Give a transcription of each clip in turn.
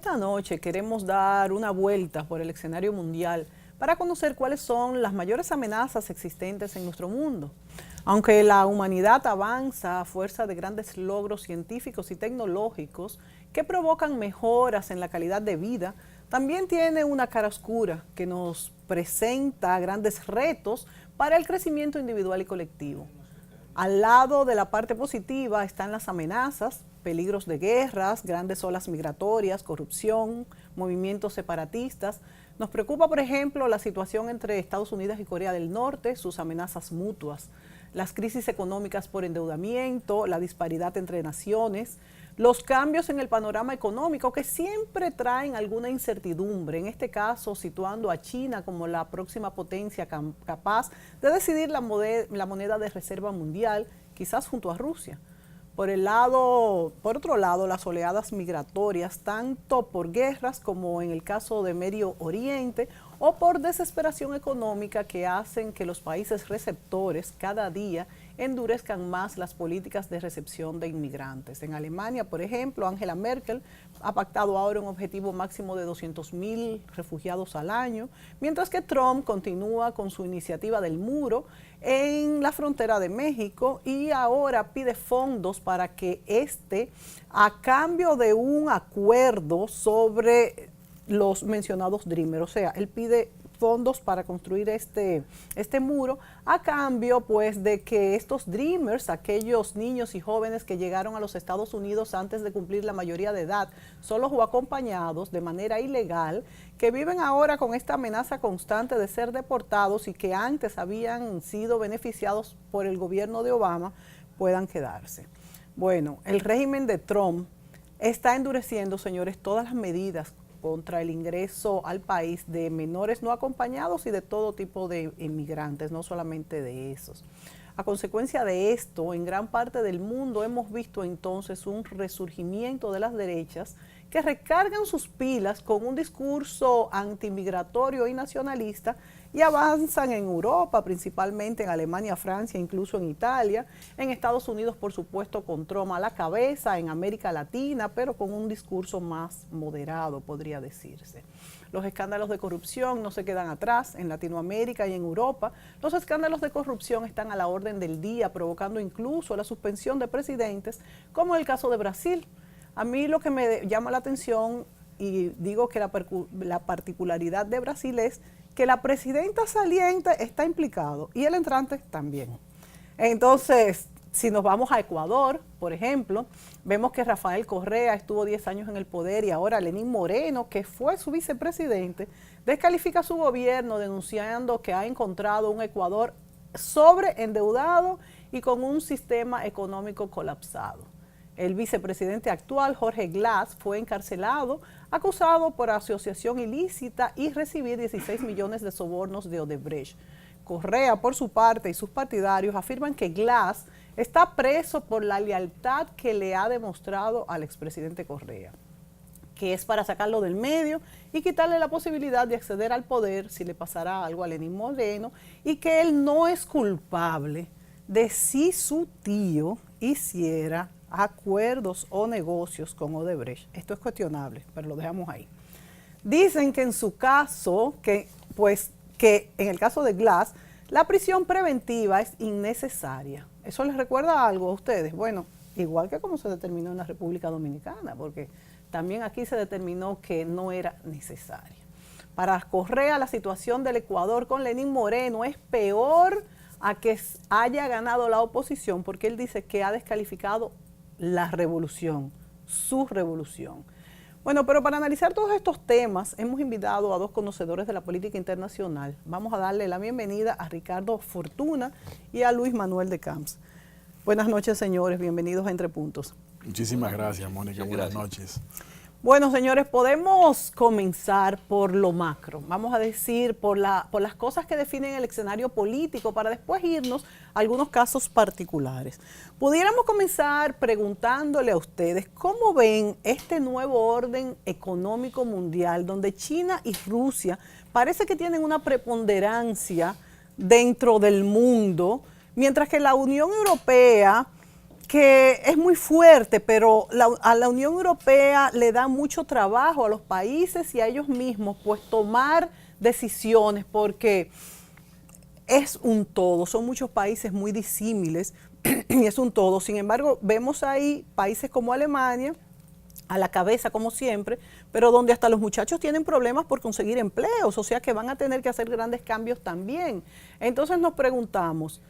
esta noche queremos dar una vuelta por el escenario mundial para conocer cuáles son las mayores amenazas existentes en nuestro mundo. Aunque la humanidad avanza a fuerza de grandes logros científicos y tecnológicos que provocan mejoras en la calidad de vida, también tiene una cara oscura que nos presenta grandes retos para el crecimiento individual y colectivo. Al lado de la parte positiva están las amenazas, peligros de guerras, grandes olas migratorias, corrupción, movimientos separatistas. Nos preocupa, por ejemplo, la situación entre Estados Unidos y Corea del Norte, sus amenazas mutuas, las crisis económicas por endeudamiento, la disparidad entre naciones, los cambios en el panorama económico que siempre traen alguna incertidumbre, en este caso situando a China como la próxima potencia capaz de decidir la moneda de reserva mundial, quizás junto a Rusia. Por otro lado, las oleadas migratorias, tanto por guerras como en el caso de Medio Oriente, o por desesperación económica que hacen que los países receptores cada día endurezcan más las políticas de recepción de inmigrantes. En Alemania, por ejemplo, Angela Merkel ha pactado ahora un objetivo máximo de 200.000 refugiados al año, mientras que Trump continúa con su iniciativa del muro en la frontera de México y ahora pide fondos para que a cambio de un acuerdo sobre los mencionados Dreamers, o sea, él pide fondos para construir este muro a cambio pues de que estos Dreamers, aquellos niños y jóvenes que llegaron a los Estados Unidos antes de cumplir la mayoría de edad, solos o acompañados de manera ilegal, que viven ahora con esta amenaza constante de ser deportados y que antes habían sido beneficiados por el gobierno de Obama, puedan quedarse. Bueno, el régimen de Trump está endureciendo, señores, todas las medidas contra el ingreso al país de menores no acompañados y de todo tipo de inmigrantes, no solamente de esos. A consecuencia de esto, en gran parte del mundo hemos visto entonces un resurgimiento de las derechas que recargan sus pilas con un discurso antimigratorio y nacionalista y avanzan en Europa, principalmente en Alemania, Francia, incluso en Italia, en Estados Unidos, por supuesto, con Trump a la cabeza, en América Latina, pero con un discurso más moderado, podría decirse. Los escándalos de corrupción no se quedan atrás en Latinoamérica y en Europa. Los escándalos de corrupción están a la orden del día, provocando incluso la suspensión de presidentes, como en el caso de Brasil. A mí lo que me llama la atención, y digo que la particularidad de Brasil es que la presidenta saliente está implicado y el entrante también. Entonces, si nos vamos a Ecuador, por ejemplo, vemos que Rafael Correa estuvo 10 años en el poder y ahora Lenín Moreno, que fue su vicepresidente, descalifica su gobierno denunciando que ha encontrado un Ecuador sobreendeudado y con un sistema económico colapsado. El vicepresidente actual, Jorge Glass, fue encarcelado, acusado por asociación ilícita y recibir 16 millones de sobornos de Odebrecht. Correa, por su parte, y sus partidarios afirman que Glass está preso por la lealtad que le ha demostrado al expresidente Correa, que es para sacarlo del medio y quitarle la posibilidad de acceder al poder si le pasará algo a Lenín Moreno, y que él no es culpable de si su tío hiciera acuerdos o negocios con Odebrecht. Esto es cuestionable, pero lo dejamos ahí. Dicen que en su caso, que en el caso de Glass, la prisión preventiva es innecesaria. ¿Eso les recuerda algo a ustedes? Bueno, igual que como se determinó en la República Dominicana, porque también aquí se determinó que no era necesaria. Para Correa, la situación del Ecuador con Lenín Moreno es peor a que haya ganado la oposición, porque él dice que ha descalificado la revolución, su revolución. Bueno, pero para analizar todos estos temas, hemos invitado a dos conocedores de la política internacional. Vamos a darle la bienvenida a Ricardo Fortuna y a Luis Manuel de Camps. Buenas noches, señores, bienvenidos a Entre Puntos. Muchísimas gracias, Mónica, buenas noches. Bueno, señores, podemos comenzar por lo macro, vamos a decir, por las cosas que definen el escenario político, para después irnos a algunos casos particulares. Pudiéramos comenzar preguntándole a ustedes, ¿cómo ven este nuevo orden económico mundial, donde China y Rusia parece que tienen una preponderancia dentro del mundo, mientras que la Unión Europea que es muy fuerte, pero a la Unión Europea le da mucho trabajo a los países y a ellos mismos pues tomar decisiones, porque es un todo, son muchos países muy disímiles y es un todo. Sin embargo, vemos ahí países como Alemania, a la cabeza como siempre, pero donde hasta los muchachos tienen problemas por conseguir empleos, o sea que van a tener que hacer grandes cambios también. Entonces nos preguntamos,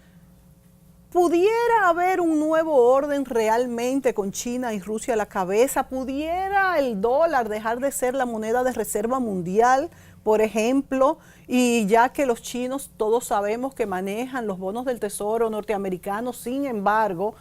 ¿pudiera haber un nuevo orden realmente con China y Rusia a la cabeza? ¿Pudiera el dólar dejar de ser la moneda de reserva mundial, por ejemplo? Y ya que los chinos todos sabemos que manejan los bonos del tesoro norteamericanos, sin embargo,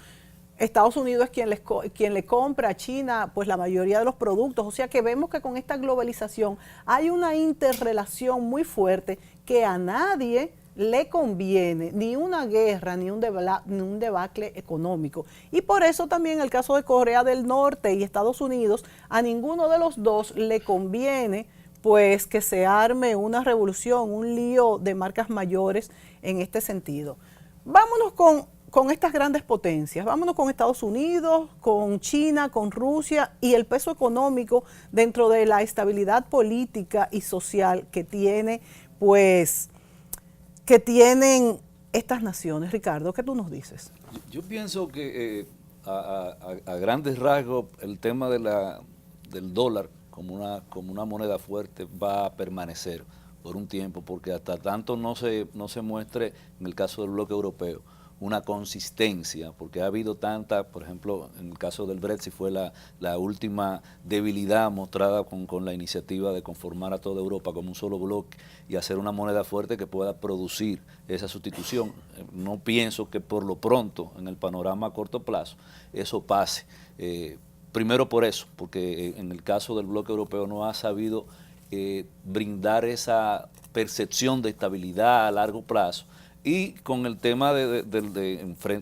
Estados Unidos es quien le compra a China pues la mayoría de los productos, o sea que vemos que con esta globalización hay una interrelación muy fuerte que a nadie le conviene, ni una guerra, ni un debacle económico. Y por eso también el caso de Corea del Norte y Estados Unidos, a ninguno de los dos le conviene pues que se arme una revolución, un lío de marcas mayores en este sentido. Vámonos con estas grandes potencias, vámonos con Estados Unidos, con China, con Rusia y el peso económico dentro de la estabilidad política y social que tiene, pues, que tienen estas naciones. Ricardo, ¿qué tú nos dices? Yo pienso que a grandes rasgos el tema del dólar como una moneda fuerte va a permanecer por un tiempo, porque hasta tanto no se muestre, en el caso del bloque europeo, una consistencia, porque ha habido tanta, por ejemplo, en el caso del Brexit fue la última debilidad mostrada con la iniciativa de conformar a toda Europa como un solo bloque y hacer una moneda fuerte que pueda producir esa sustitución. No pienso que por lo pronto, en el panorama a corto plazo, eso pase. Primero por eso, porque en el caso del bloque europeo no ha sabido brindar esa percepción de estabilidad a largo plazo, y con el tema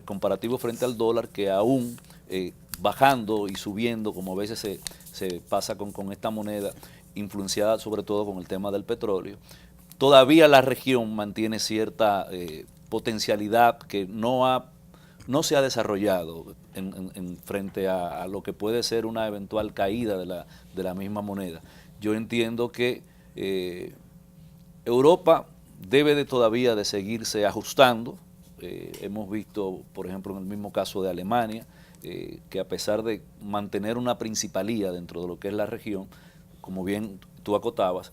comparativo frente al dólar, que aún bajando y subiendo, como a veces se pasa con esta moneda, influenciada sobre todo con el tema del petróleo, todavía la región mantiene cierta potencialidad que no se ha desarrollado en frente a lo que puede ser una eventual caída de la misma moneda. Yo entiendo que Europa debe todavía de seguirse ajustando. Hemos visto, por ejemplo, en el mismo caso de Alemania, que a pesar de mantener una principalía dentro de lo que es la región, como bien tú acotabas,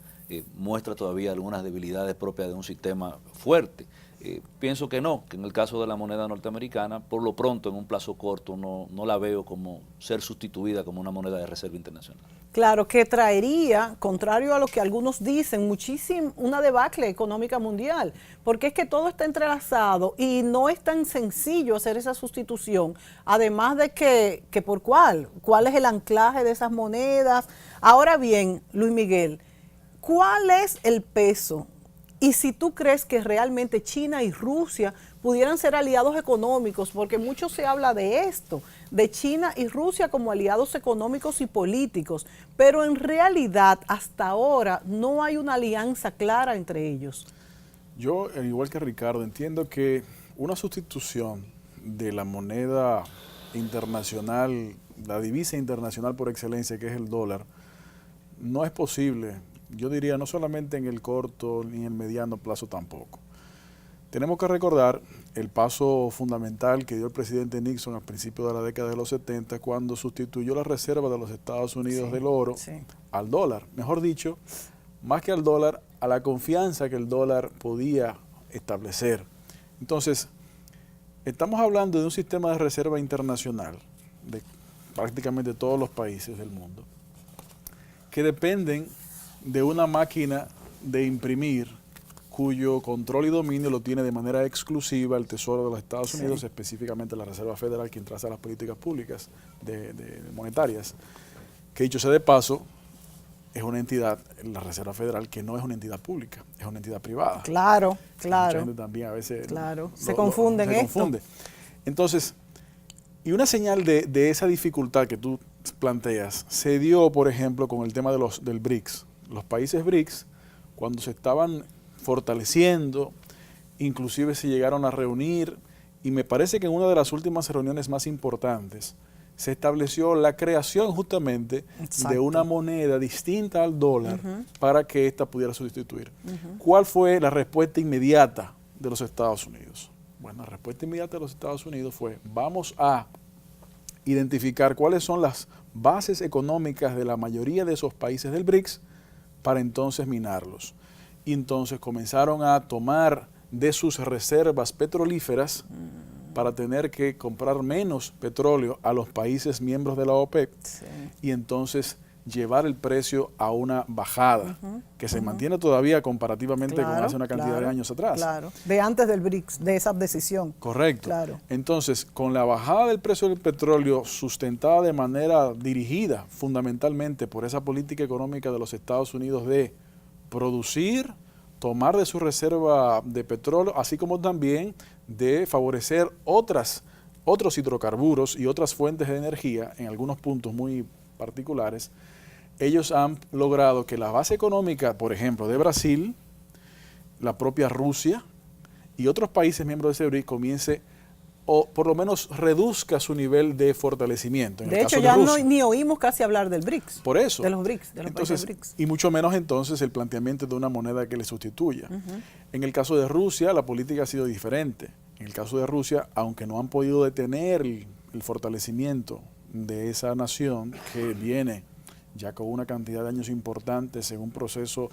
muestra todavía algunas debilidades propias de un sistema fuerte. Pienso que no, que en el caso de la moneda norteamericana, por lo pronto, en un plazo corto, no la veo como ser sustituida como una moneda de reserva internacional. Claro, que traería, contrario a lo que algunos dicen, una debacle económica mundial, porque es que todo está entrelazado y no es tan sencillo hacer esa sustitución, además de que por cuál es el anclaje de esas monedas. Ahora bien, Luis Miguel, ¿cuál es el peso? Y si tú crees que realmente China y Rusia pudieran ser aliados económicos, porque mucho se habla de esto, de China y Rusia como aliados económicos y políticos, pero en realidad hasta ahora no hay una alianza clara entre ellos. Yo, igual que Ricardo, entiendo que una sustitución de la moneda internacional, la divisa internacional por excelencia, que es el dólar, no es posible. Yo diría no solamente en el corto ni en el mediano plazo tampoco. Tenemos que recordar el paso fundamental que dio el presidente Nixon al principio de la década de los 70, cuando sustituyó la reserva de los Estados Unidos del oro al dólar. Mejor dicho, más que al dólar, a la confianza que el dólar podía establecer. Entonces, estamos hablando de un sistema de reserva internacional de prácticamente todos los países del mundo, que dependen de una máquina de imprimir cuyo control y dominio lo tiene de manera exclusiva el Tesoro de los Estados Unidos, específicamente la Reserva Federal, quien traza las políticas públicas monetarias, que dicho sea de paso, es una entidad, la Reserva Federal, que no es una entidad pública, es una entidad privada. Claro. Mucha gente también a veces se confunde en esto. Entonces, y una señal de esa dificultad que tú planteas, se dio, por ejemplo, con el tema del BRICS. Los países BRICS, cuando se estaban fortaleciendo, inclusive se llegaron a reunir y me parece que en una de las últimas reuniones más importantes se estableció la creación justamente de una moneda distinta al dólar para que ésta pudiera sustituir. ¿Cuál fue la respuesta inmediata de los Estados Unidos? Bueno, la respuesta inmediata de los Estados Unidos fue: vamos a identificar cuáles son las bases económicas de la mayoría de esos países del BRICS para entonces minarlos. Y entonces comenzaron a tomar de sus reservas petrolíferas para tener que comprar menos petróleo a los países miembros de la OPEP y entonces llevar el precio a una bajada que se mantiene todavía comparativamente con hace una cantidad de años atrás. Claro, de antes del BRICS, de esa decisión. Correcto. Entonces, con la bajada del precio del petróleo sustentada de manera dirigida fundamentalmente por esa política económica de los Estados Unidos de producir, tomar de su reserva de petróleo, así como también de favorecer otros hidrocarburos y otras fuentes de energía en algunos puntos muy particulares, ellos han logrado que la base económica, por ejemplo, de Brasil, la propia Rusia y otros países miembros de ese BRICS comience o por lo menos reduzca su nivel de fortalecimiento. De hecho, ya ni oímos casi hablar del BRICS. Por eso. De los BRICS, de los entonces, países BRICS. Y mucho menos entonces el planteamiento de una moneda que le sustituya. En el caso de Rusia, la política ha sido diferente. En el caso de Rusia, aunque no han podido detener el fortalecimiento de esa nación que viene ya con una cantidad de años importantes en un proceso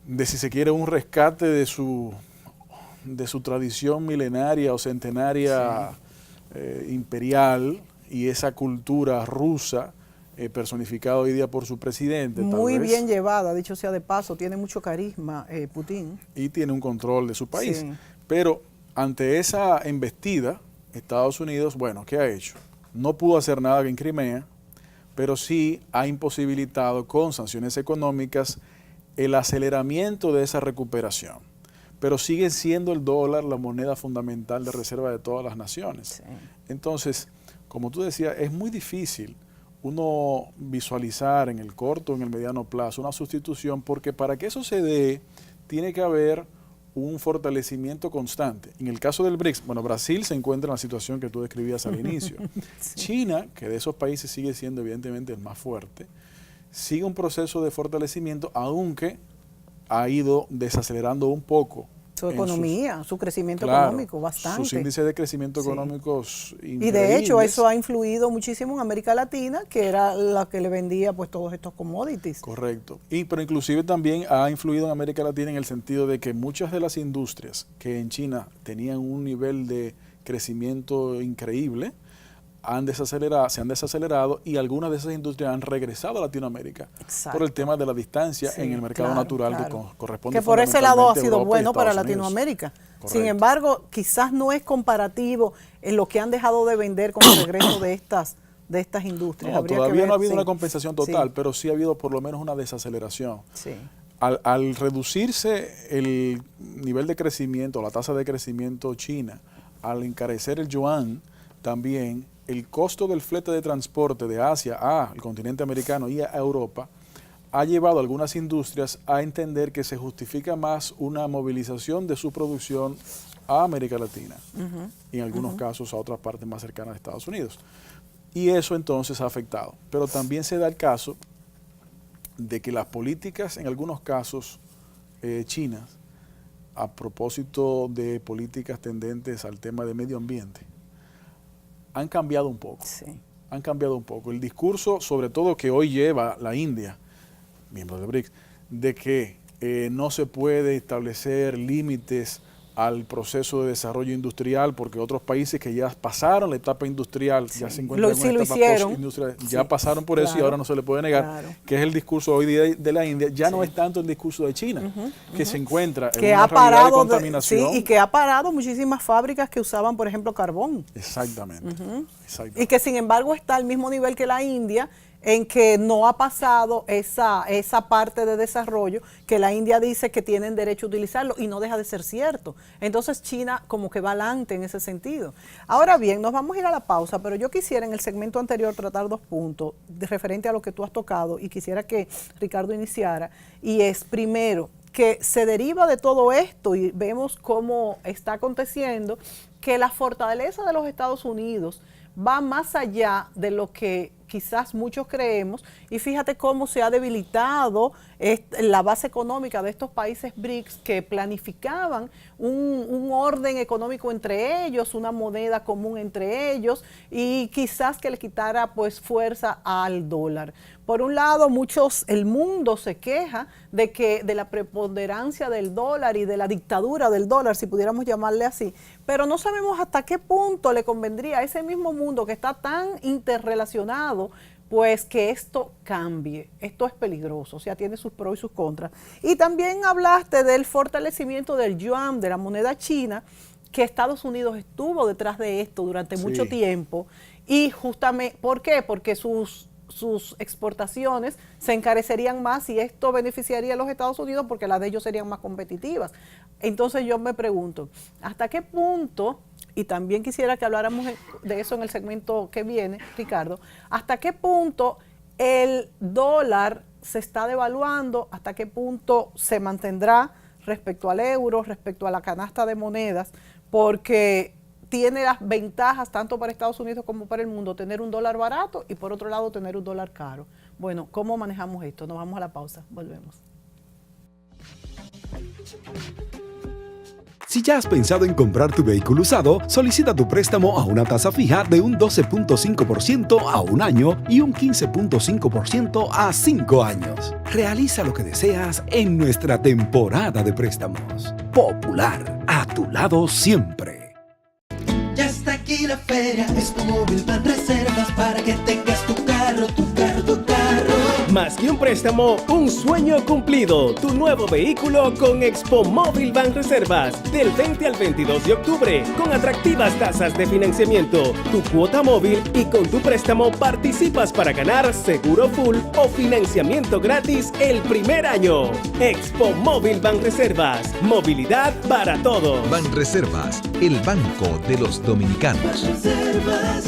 de, si se quiere, un rescate de su tradición milenaria o centenaria imperial y esa cultura rusa personificada hoy día por su presidente. Muy bien llevada, dicho sea de paso, tiene mucho carisma Putin. Y tiene un control de su país. Sí. Pero ante esa embestida, Estados Unidos, bueno, ¿qué ha hecho? No pudo hacer nada en Crimea, pero sí ha imposibilitado con sanciones económicas el aceleramiento de esa recuperación. Pero sigue siendo el dólar la moneda fundamental de reserva de todas las naciones. Sí. Entonces, como tú decías, es muy difícil uno visualizar en el corto o en el mediano plazo una sustitución, porque para que eso se dé, tiene que haber un fortalecimiento constante. En el caso del BRICS, bueno, Brasil se encuentra en la situación que tú describías al inicio. Sí. China, que de esos países sigue siendo evidentemente el más fuerte, sigue un proceso de fortalecimiento, aunque ha ido desacelerando un poco su economía, su crecimiento económico, bastante. Sus índices de crecimiento económicos increíbles. Y de hecho eso ha influido muchísimo en América Latina, que era la que le vendía pues todos estos commodities. Correcto. Pero inclusive también ha influido en América Latina en el sentido de que muchas de las industrias que en China tenían un nivel de crecimiento increíble, se han desacelerado y algunas de esas industrias han regresado a Latinoamérica. Exacto. Por el tema de la distancia en el mercado natural que corresponde. Que por ese lado ha sido bueno para Latinoamérica. Correcto. Sin embargo, quizás no es comparativo en lo que han dejado de vender con el regreso de estas industrias. No, todavía no ha habido una compensación total, pero sí ha habido por lo menos una desaceleración. Sí. Al reducirse el nivel de crecimiento, la tasa de crecimiento china, al encarecer el yuan, también el costo del flete de transporte de Asia al continente americano y a Europa ha llevado a algunas industrias a entender que se justifica más una movilización de su producción a América Latina y en algunos casos a otras partes más cercanas de Estados Unidos. Y eso entonces ha afectado. Pero también se da el caso de que las políticas, en algunos casos chinas, a propósito de políticas tendentes al tema de medio ambiente, han cambiado un poco. Sí. Han cambiado un poco. El discurso, sobre todo que hoy lleva la India, miembro de BRICS, de que no se puede establecer límites al proceso de desarrollo industrial porque otros países que ya pasaron la etapa industrial, ya se encuentran en una etapa postindustrial, ya pasaron por eso y ahora no se le puede negar, que es el discurso hoy día de la India, ya no es tanto el discurso de China, que se encuentra en una realidad de contaminación. Y que ha parado muchísimas fábricas que usaban, por ejemplo, carbón. Exactamente. Y que sin embargo está al mismo nivel que la India, en que no ha pasado esa parte de desarrollo que la India dice que tienen derecho a utilizarlo y no deja de ser cierto. Entonces China como que va adelante en ese sentido. Ahora bien, nos vamos a ir a la pausa, pero yo quisiera en el segmento anterior tratar 2 puntos referente a lo que tú has tocado y quisiera que Ricardo iniciara. Y es primero, que se deriva de todo esto y vemos cómo está aconteciendo, que la fortaleza de los Estados Unidos va más allá de lo que quizás muchos creemos, y fíjate cómo se ha debilitado la base económica de estos países BRICS que planificaban un orden económico entre ellos, una moneda común entre ellos, y quizás que le quitara pues fuerza al dólar. Por un lado, el mundo se queja de la preponderancia del dólar y de la dictadura del dólar, si pudiéramos llamarle así, pero no sabemos hasta qué punto le convendría a ese mismo mundo que está tan interrelacionado, pues que esto cambie. Esto es peligroso, o sea, tiene sus pros y sus contras. Y también hablaste del fortalecimiento del yuan, de la moneda china, que Estados Unidos estuvo detrás de esto durante mucho tiempo, y justamente, ¿por qué? Porque sus exportaciones se encarecerían más y esto beneficiaría a los Estados Unidos porque las de ellos serían más competitivas. Entonces yo me pregunto, ¿hasta qué punto, y también quisiera que habláramos de eso en el segmento que viene, Ricardo, hasta qué punto el dólar se está devaluando, hasta qué punto se mantendrá respecto al euro, respecto a la canasta de monedas, porque tiene las ventajas tanto para Estados Unidos como para el mundo tener un dólar barato y por otro lado tener un dólar caro. Bueno, ¿cómo manejamos esto? Nos vamos a la pausa, volvemos. Si ya has pensado en comprar tu vehículo usado, solicita tu préstamo a una tasa fija de un 12.5% a un año y un 15.5% a 5 años. Realiza lo que deseas en nuestra temporada de préstamos. Popular, a tu lado siempre. Ya está aquí la feria, Expo Móvil Banreservas para que tengas tu carro, tu carro, tu carro. Más que un préstamo, un sueño cumplido. Tu nuevo vehículo con Expo Móvil Banreservas. Del 20 al 22 de octubre, con atractivas tasas de financiamiento, tu cuota móvil y con tu préstamo participas para ganar seguro full o financiamiento gratis el primer año. Expo Móvil Banreservas. Movilidad para todos. Banreservas, el banco de los dominicanos. Banreservas.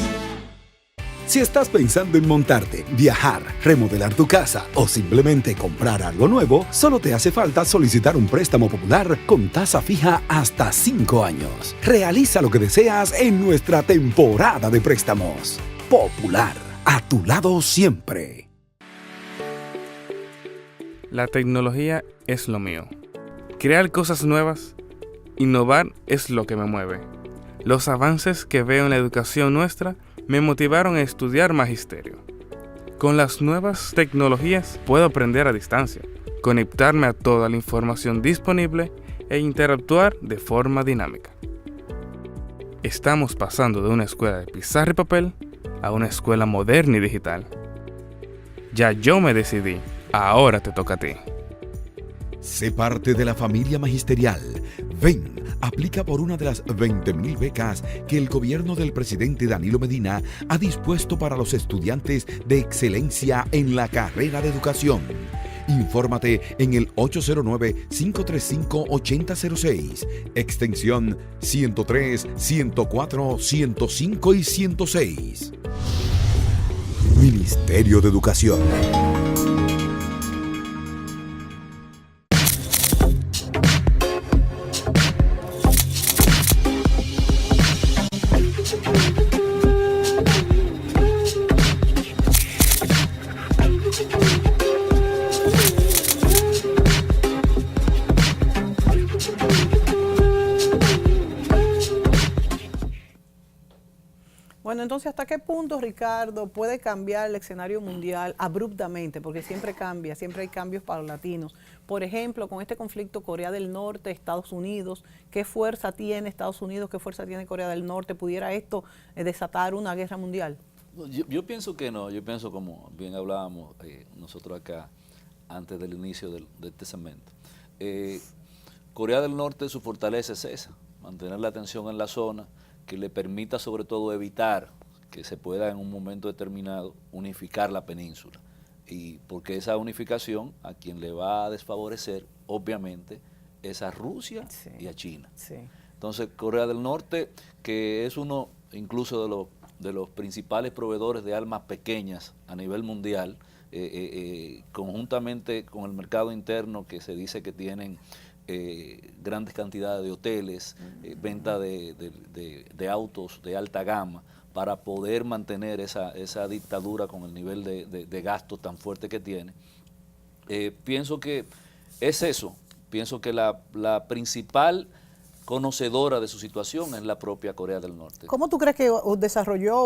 Si estás pensando en montarte, viajar, remodelar tu casa o simplemente comprar algo nuevo, solo te hace falta solicitar un préstamo popular con tasa fija hasta 5 años. Realiza lo que deseas en nuestra temporada de préstamos. Popular, a tu lado siempre. La tecnología es lo mío. Crear cosas nuevas, innovar es lo que me mueve. Los avances que veo en la educación nuestra me motivaron a estudiar magisterio. Con las nuevas tecnologías puedo aprender a distancia, conectarme a toda la información disponible e interactuar de forma dinámica. Estamos pasando de una escuela de pizarra y papel a una escuela moderna y digital. Ya yo me decidí, ahora te toca a ti. Sé parte de la familia magisterial. Ven, aplica por una de las 20.000 becas que el gobierno del presidente Danilo Medina ha dispuesto para los estudiantes de excelencia en la carrera de educación. Infórmate en el 809-535-8006, extensión 103, 104, 105 y 106. Ministerio de Educación. Bueno, entonces, ¿hasta qué punto, Ricardo, puede cambiar el escenario mundial abruptamente? Porque siempre cambia, siempre hay cambios paulatinos. Por ejemplo, con este conflicto Corea del Norte, Estados Unidos, ¿qué fuerza tiene Estados Unidos? ¿Qué fuerza tiene Corea del Norte? ¿Pudiera esto desatar una guerra mundial? Yo pienso que no, yo pienso como bien hablábamos nosotros acá antes del inicio de este segmento. Corea del Norte, su fortaleza es esa, mantener la atención en la zona, que le permita sobre todo evitar que se pueda en un momento determinado unificar la península. Y porque esa unificación a quien le va a desfavorecer, obviamente, es a Rusia y a China. Sí. Entonces, Corea del Norte, que es uno incluso de los principales proveedores de armas pequeñas a nivel mundial, conjuntamente con el mercado interno, que se dice que tienen grandes cantidades de hoteles, venta de autos de alta gama, para poder mantener esa dictadura con el nivel de gasto tan fuerte que tiene. Pienso que es eso. Pienso que la principal conocedora de su situación es la propia Corea del Norte. ¿Cómo tú crees que desarrolló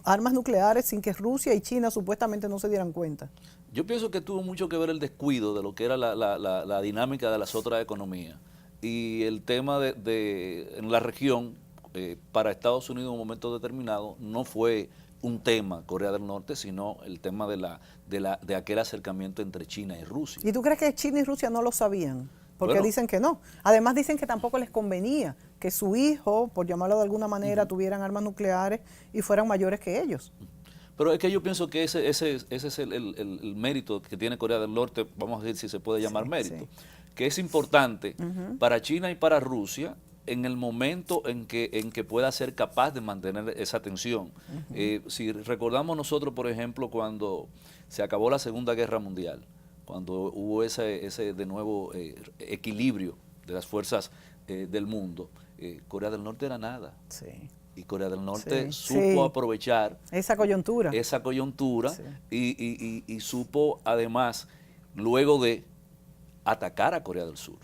armas nucleares sin que Rusia y China supuestamente no se dieran cuenta? Yo pienso que tuvo mucho que ver el descuido de lo que era la dinámica de las otras economías y el tema en la región para Estados Unidos en un momento determinado no fue un tema Corea del Norte, sino el tema de aquel acercamiento entre China y Rusia. ¿Y tú crees que China y Rusia no lo sabían? Porque Bueno, dicen que no. Además dicen que tampoco les convenía que su hijo, por llamarlo de alguna manera, tuvieran armas nucleares y fueran mayores que ellos. Pero es que yo pienso que ese es el mérito que tiene Corea del Norte, vamos a decir si se puede llamar mérito, que es importante para China y para Rusia en el momento en que pueda ser capaz de mantener esa tensión. Si recordamos nosotros, por ejemplo, cuando se acabó la Segunda Guerra Mundial, cuando hubo ese de nuevo equilibrio de las fuerzas del mundo, Corea del Norte era nada. Sí. Y Corea del Norte supo aprovechar esa coyuntura y supo además luego de atacar a Corea del Sur.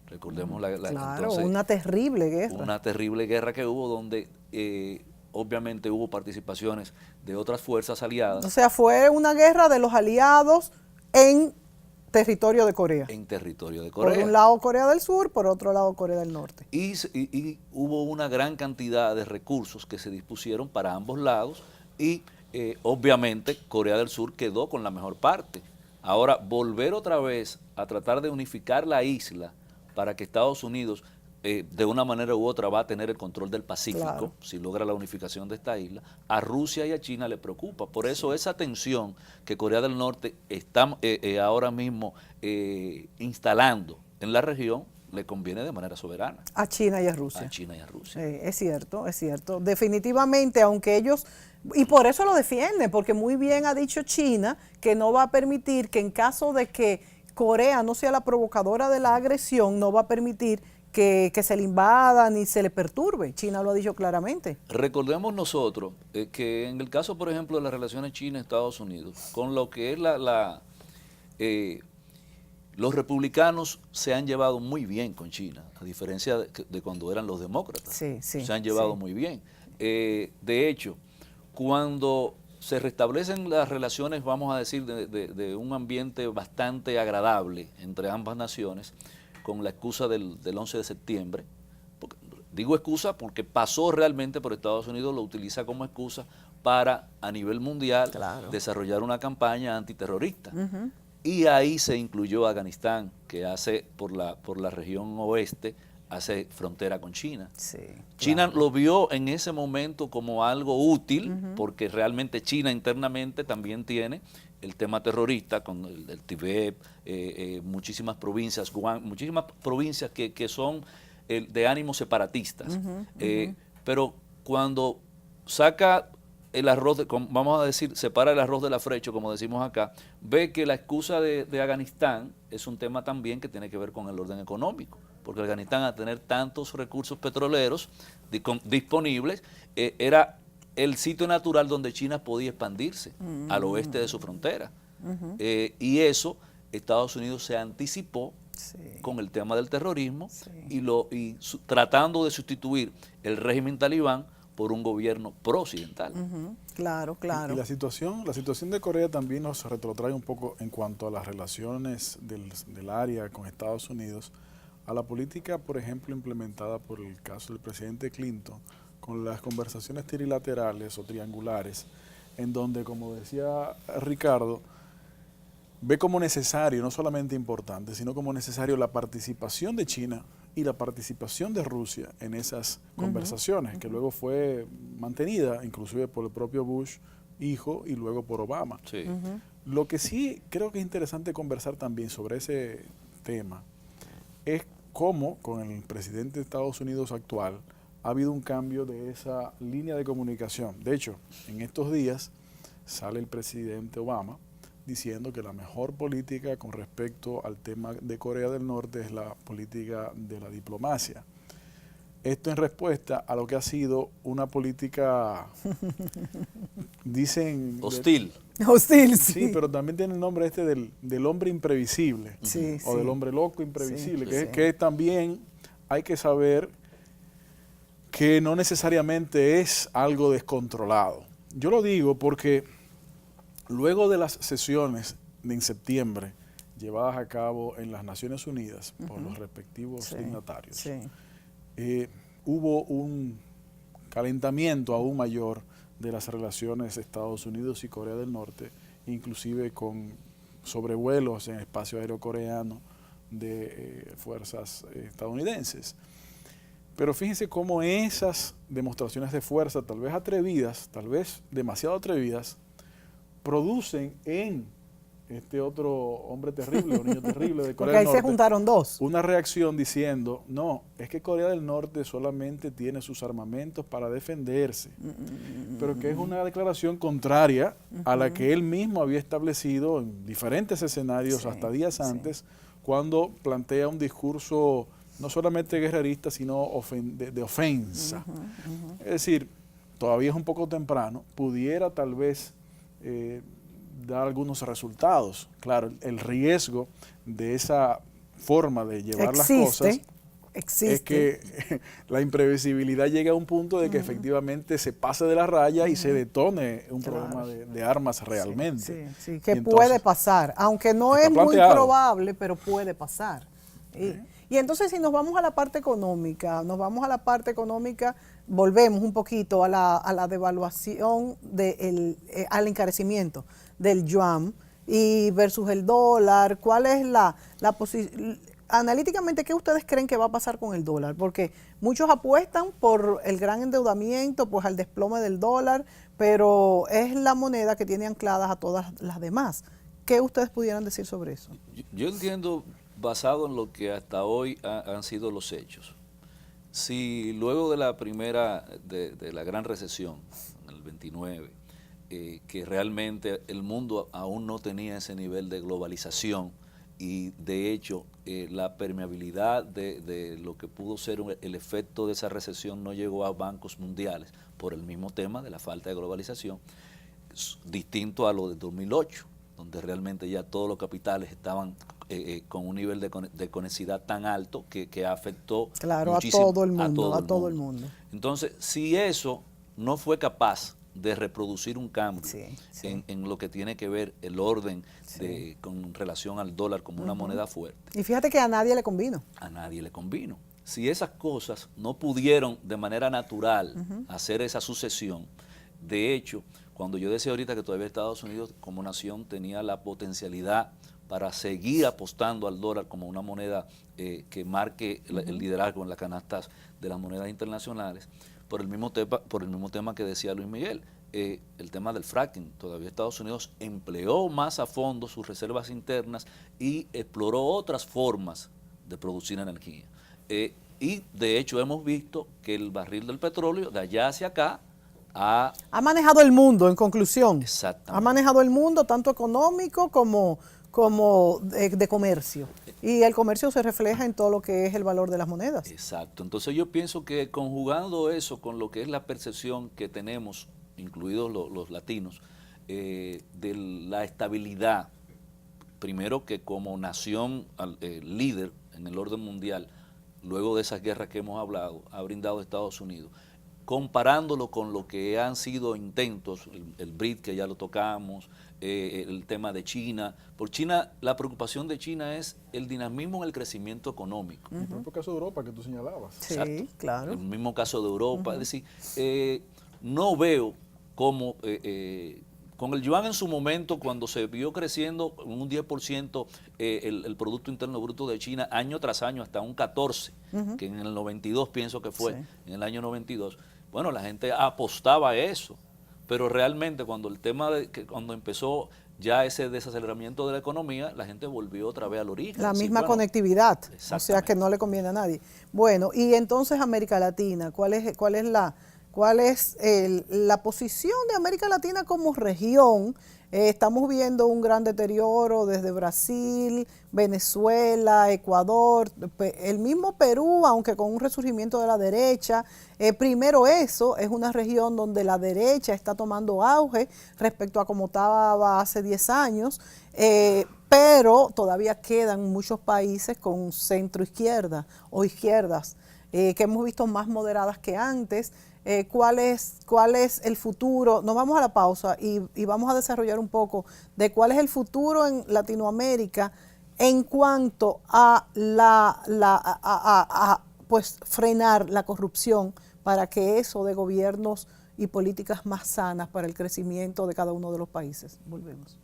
Recordemos entonces, una terrible guerra. Una terrible guerra que hubo donde obviamente hubo participaciones de otras fuerzas aliadas. O sea, fue una guerra de los aliados en territorio de Corea. En territorio de Corea. Por un lado Corea del Sur, por otro lado Corea del Norte. Y hubo una gran cantidad de recursos que se dispusieron para ambos lados y obviamente Corea del Sur quedó con la mejor parte. Ahora, volver otra vez a tratar de unificar la isla para que Estados Unidos de una manera u otra va a tener el control del Pacífico, si logra la unificación de esta isla, a Rusia y a China le preocupa. Por eso esa tensión que Corea del Norte está ahora mismo instalando en la región le conviene de manera soberana. A China y a Rusia. A China y a Rusia. Es cierto, es cierto. Definitivamente, aunque ellos, y por eso lo defienden, porque muy bien ha dicho China que no va a permitir que en caso de que Corea no sea la provocadora de la agresión, no va a permitir que se le invada ni se le perturbe. China lo ha dicho claramente. Recordemos nosotros que en el caso, por ejemplo, de las relaciones China-Estados Unidos, con lo que es los republicanos se han llevado muy bien con China, a diferencia de cuando eran los demócratas. Se han llevado muy bien. De hecho, cuando se restablecen las relaciones, vamos a decir, de un ambiente bastante agradable entre ambas naciones, con la excusa del 11 de septiembre. Digo excusa porque pasó realmente, por Estados Unidos lo utiliza como excusa para, a nivel mundial, desarrollar una campaña antiterrorista. Y ahí se incluyó Afganistán, que hace por la región oeste, hace frontera con China. China lo vio en ese momento como algo útil, porque realmente China internamente también tiene el tema terrorista con el Tibet, muchísimas provincias, muchísimas provincias que son de ánimos separatistas. Pero cuando saca el arroz, vamos a decir, separa el arroz del afrecho, como decimos acá, ve que la excusa de Afganistán es un tema también que tiene que ver con el orden económico, porque Afganistán, al tener tantos recursos petroleros disponibles, era el sitio natural donde China podía expandirse al oeste de su frontera. Y eso, Estados Unidos se anticipó con el tema del terrorismo y tratando de sustituir el régimen talibán por un gobierno pro-occidental. Claro. Y la situación de Corea también nos retrotrae un poco en cuanto a las relaciones del área con Estados Unidos, a la política, por ejemplo, implementada por el caso del presidente Clinton, con las conversaciones trilaterales o triangulares, en donde, como decía Ricardo, ve como necesario, no solamente importante, sino como necesario la participación de China y la participación de Rusia en esas conversaciones, que luego fue mantenida, inclusive por el propio Bush, hijo, y luego por Obama. Lo que sí creo que es interesante conversar también sobre ese tema es cómo con el presidente de Estados Unidos actual ha habido un cambio de esa línea de comunicación. De hecho, en estos días sale el presidente Obama diciendo que la mejor política con respecto al tema de Corea del Norte es la política de la diplomacia. Esto en respuesta a lo que ha sido una política, dicen... Hostil. Hostil, Sí, pero también tiene el nombre este del hombre imprevisible, Sí, o sí. del hombre loco imprevisible, Sí, que, sí. que también hay que saber que no necesariamente es algo descontrolado. Yo lo digo porque luego de las sesiones en septiembre llevadas a cabo en las Naciones Unidas por los respectivos Sí, dignatarios, sí. hubo un calentamiento aún mayor de las relaciones Estados Unidos y Corea del Norte, inclusive con sobrevuelos en espacio aéreo coreano de fuerzas estadounidenses. Pero fíjense cómo esas demostraciones de fuerza, tal vez atrevidas, tal vez demasiado atrevidas, producen en este otro hombre terrible o niño terrible de Corea Porque del ahí Norte se juntaron dos. una reacción diciendo, no, es que Corea del Norte solamente tiene sus armamentos para defenderse, pero que es una declaración contraria a la que él mismo había establecido en diferentes escenarios Sí, hasta días sí. antes, cuando plantea un discurso no solamente guerrerista, sino de ofensa. Es decir, todavía es un poco temprano, pudiera tal vez dar algunos resultados. Claro, el riesgo de esa forma de llevar las cosas es que la imprevisibilidad llegue a un punto de que efectivamente se pase de la raya y se detone un problema de armas realmente. Sí, que Y entonces, puede pasar, aunque no está es muy planteado. probable, pero puede pasar. Y entonces si nos vamos a la parte económica, volvemos un poquito a la devaluación, al encarecimiento del yuan y versus el dólar. ¿Cuál es la posición? Analíticamente, ¿qué ustedes creen que va a pasar con el dólar? Porque muchos apuestan por el gran endeudamiento, pues al desplome del dólar, pero es la moneda que tiene ancladas a todas las demás. ¿Qué ustedes pudieran decir sobre eso? Yo entiendo, basado en lo que hasta hoy han sido los hechos. Si luego de la primera, de la gran recesión, en el 29, que realmente el mundo aún no tenía ese nivel de globalización, y de hecho la permeabilidad de lo que pudo ser el efecto de esa recesión no llegó a bancos mundiales por el mismo tema de la falta de globalización, distinto a lo de 2008, donde realmente ya todos los capitales estaban con un nivel de conexidad tan alto que afectó muchísimo a todo el mundo. Entonces, si eso no fue capaz de reproducir un cambio en lo que tiene que ver el orden con relación al dólar como una moneda fuerte. Y fíjate que a nadie le convino. A nadie le convino. Si esas cosas no pudieron de manera natural hacer esa sucesión, de hecho, cuando yo decía ahorita que todavía Estados Unidos como nación tenía la potencialidad para seguir apostando al dólar como una moneda que marque el liderazgo en las canastas de las monedas internacionales, por el mismo tema que decía Luis Miguel, el tema del fracking. Todavía Estados Unidos empleó más a fondo sus reservas internas y exploró otras formas de producir energía. Y de hecho hemos visto que el barril del petróleo de allá hacia acá ha manejado el mundo, en conclusión. Exactamente. Ha manejado el mundo tanto económico como de comercio. Y el comercio se refleja en todo lo que es el valor de las monedas. Exacto. Entonces yo pienso que conjugando eso con lo que es la percepción que tenemos, incluidos los latinos, de la estabilidad, primero que como nación líder en el orden mundial, luego de esas guerras que hemos hablado, ha brindado Estados Unidos, comparándolo con lo que han sido intentos, el BRIC que ya lo tocamos, el tema de China. Por China, la preocupación de China es el dinamismo en el crecimiento económico. El propio caso de Europa que tú señalabas. Sí, Exacto. claro. El mismo caso de Europa. Es decir, no veo cómo con el yuan en su momento, cuando se vio creciendo en un 10% el Producto Interno Bruto de China año tras año hasta un 14%, que en el 92 pienso que fue, en el año 92, bueno, la gente apostaba a eso, pero realmente cuando cuando empezó ya ese desaceleramiento de la economía, la gente volvió otra vez al origen. La misma conectividad, o sea que no le conviene a nadie. Bueno, y entonces América Latina, ¿cuál es cuál es la posición de América Latina como región. Estamos viendo un gran deterioro desde Brasil, Venezuela, Ecuador, el mismo Perú, aunque con un resurgimiento de la derecha. Primero eso, es una región donde la derecha está tomando auge respecto a como estaba hace 10 años, pero todavía quedan muchos países con centro izquierda o izquierdas, que hemos visto más moderadas que antes. ¿Cuál es el futuro? Nos vamos a la pausa y vamos a desarrollar un poco de cuál es el futuro en Latinoamérica en cuanto a pues frenar la corrupción para que eso de gobiernos y políticas más sanas para el crecimiento de cada uno de los países. Volvemos.